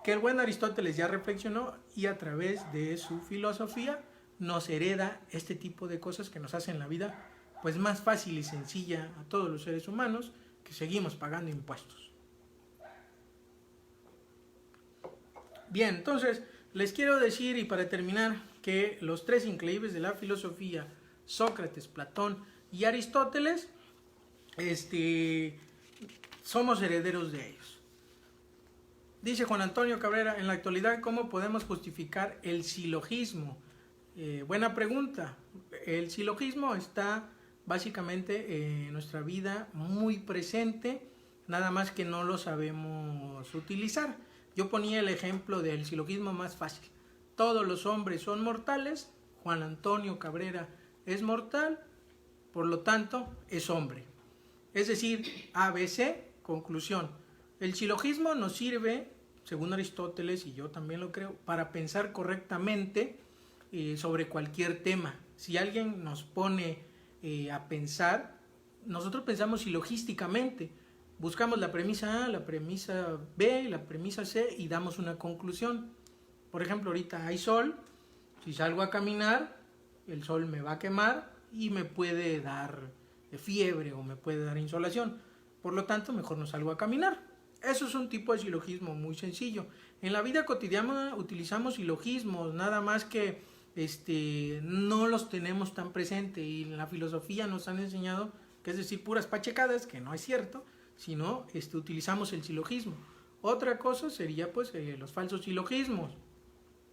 que el buen Aristóteles ya reflexionó, y a través de su filosofía nos hereda este tipo de cosas que nos hacen la vida pues más fácil y sencilla a todos los seres humanos que seguimos pagando impuestos. Bien, entonces les quiero decir, y para terminar, que los tres increíbles de la filosofía, Sócrates, Platón y Aristóteles, somos herederos de ellos. Dice Juan Antonio Cabrera: en la actualidad, ¿cómo podemos justificar el silogismo? Buena pregunta. El silogismo está básicamente en nuestra vida muy presente, nada más que no lo sabemos utilizar. Yo ponía el ejemplo del silogismo más fácil. Todos los hombres son mortales, Juan Antonio Cabrera es mortal, por lo tanto es hombre. Es decir, ABC, conclusión. El silogismo nos sirve, según Aristóteles, y yo también lo creo, para pensar correctamente sobre cualquier tema. Si alguien nos pone a pensar, nosotros pensamos silogísticamente. Buscamos la premisa A, la premisa B, la premisa C y damos una conclusión. Por ejemplo, ahorita hay sol. Si salgo a caminar, el sol me va a quemar y me puede dar fiebre o me puede dar insolación. Por lo tanto, mejor no salgo a caminar. Eso es un tipo de silogismo muy sencillo. En la vida cotidiana utilizamos silogismos, nada más que no los tenemos tan presente, y en la filosofía nos han enseñado que es decir puras pachecadas, que no es cierto, sino utilizamos el silogismo. Otra cosa sería pues los falsos silogismos,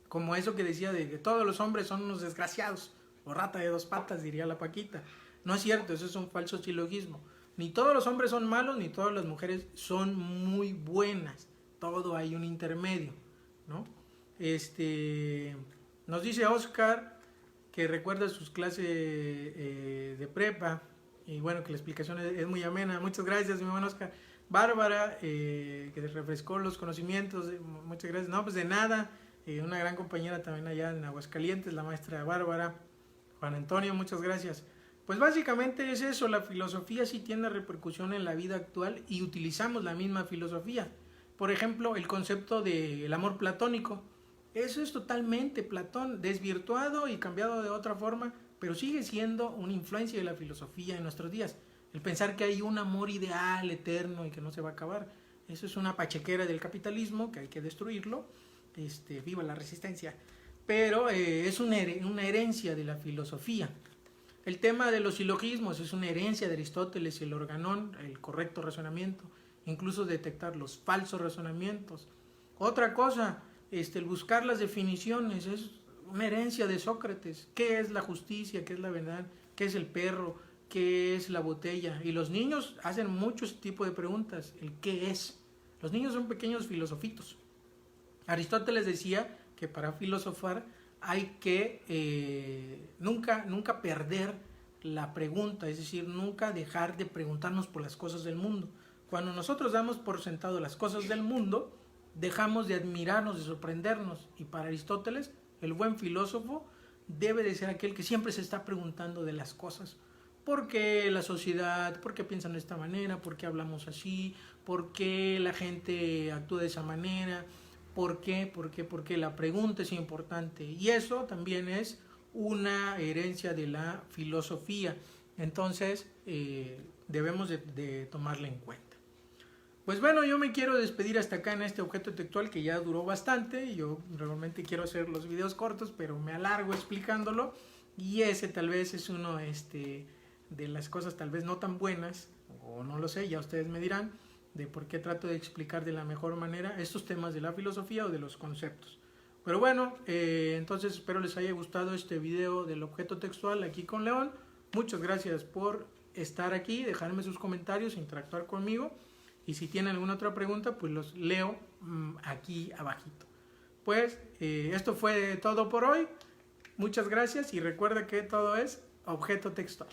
como eso que decía de que todos los hombres son unos desgraciados, o rata de dos patas, diría la Paquita. No es cierto, eso es un falso silogismo. Ni todos los hombres son malos, ni todas las mujeres son muy buenas. Todo hay un intermedio, ¿no? Nos dice Oscar que recuerda sus clases de prepa, y bueno, que la explicación es muy amena. Muchas gracias, mi buen Oscar. Bárbara, que refrescó los conocimientos, muchas gracias. No, pues de nada, una gran compañera también allá en Aguascalientes, la maestra Bárbara. Juan Antonio, muchas gracias. Pues básicamente es eso, la filosofía sí tiene repercusión en la vida actual y utilizamos la misma filosofía. Por ejemplo, el concepto del amor platónico. Eso es totalmente Platón, desvirtuado y cambiado de otra forma, pero sigue siendo una influencia de la filosofía en nuestros días. El pensar que hay un amor ideal, eterno y que no se va a acabar. Eso es una pachequera del capitalismo, que hay que destruirlo. Viva la resistencia. Pero es una herencia de la filosofía. El tema de los silogismos es una herencia de Aristóteles y el organón, el correcto razonamiento, incluso detectar los falsos razonamientos. Otra cosa, el buscar las definiciones, es una herencia de Sócrates. ¿Qué es la justicia? ¿Qué es la verdad? ¿Qué es el perro? ¿Qué es la botella? Y los niños hacen mucho ese tipo de preguntas, el qué es. Los niños son pequeños filosofitos. Aristóteles decía que para filosofar hay que nunca perder la pregunta, es decir, nunca dejar de preguntarnos por las cosas del mundo. Cuando nosotros damos por sentado las cosas del mundo, dejamos de admirarnos, de sorprendernos. Y para Aristóteles, el buen filósofo debe de ser aquel que siempre se está preguntando de las cosas. ¿Por qué la sociedad? ¿Por qué piensan de esta manera? ¿Por qué hablamos así? ¿Por qué la gente actúa de esa manera? ¿Por qué? Porque la pregunta es importante. Y eso también es una herencia de la filosofía. Entonces, debemos de tomarla en cuenta. Pues bueno, yo me quiero despedir hasta acá en este objeto textual que ya duró bastante. Yo realmente quiero hacer los videos cortos, pero me alargo explicándolo. Y ese tal vez es uno de las cosas tal vez no tan buenas, o no lo sé, ya ustedes me dirán, de por qué trato de explicar de la mejor manera estos temas de la filosofía o de los conceptos. Pero bueno, entonces espero les haya gustado este video del objeto textual aquí con León. Muchas gracias por estar aquí, dejarme sus comentarios, interactuar conmigo. Y si tienen alguna otra pregunta, pues los leo aquí abajito. Pues esto fue todo por hoy. Muchas gracias y recuerda que todo es objeto textual.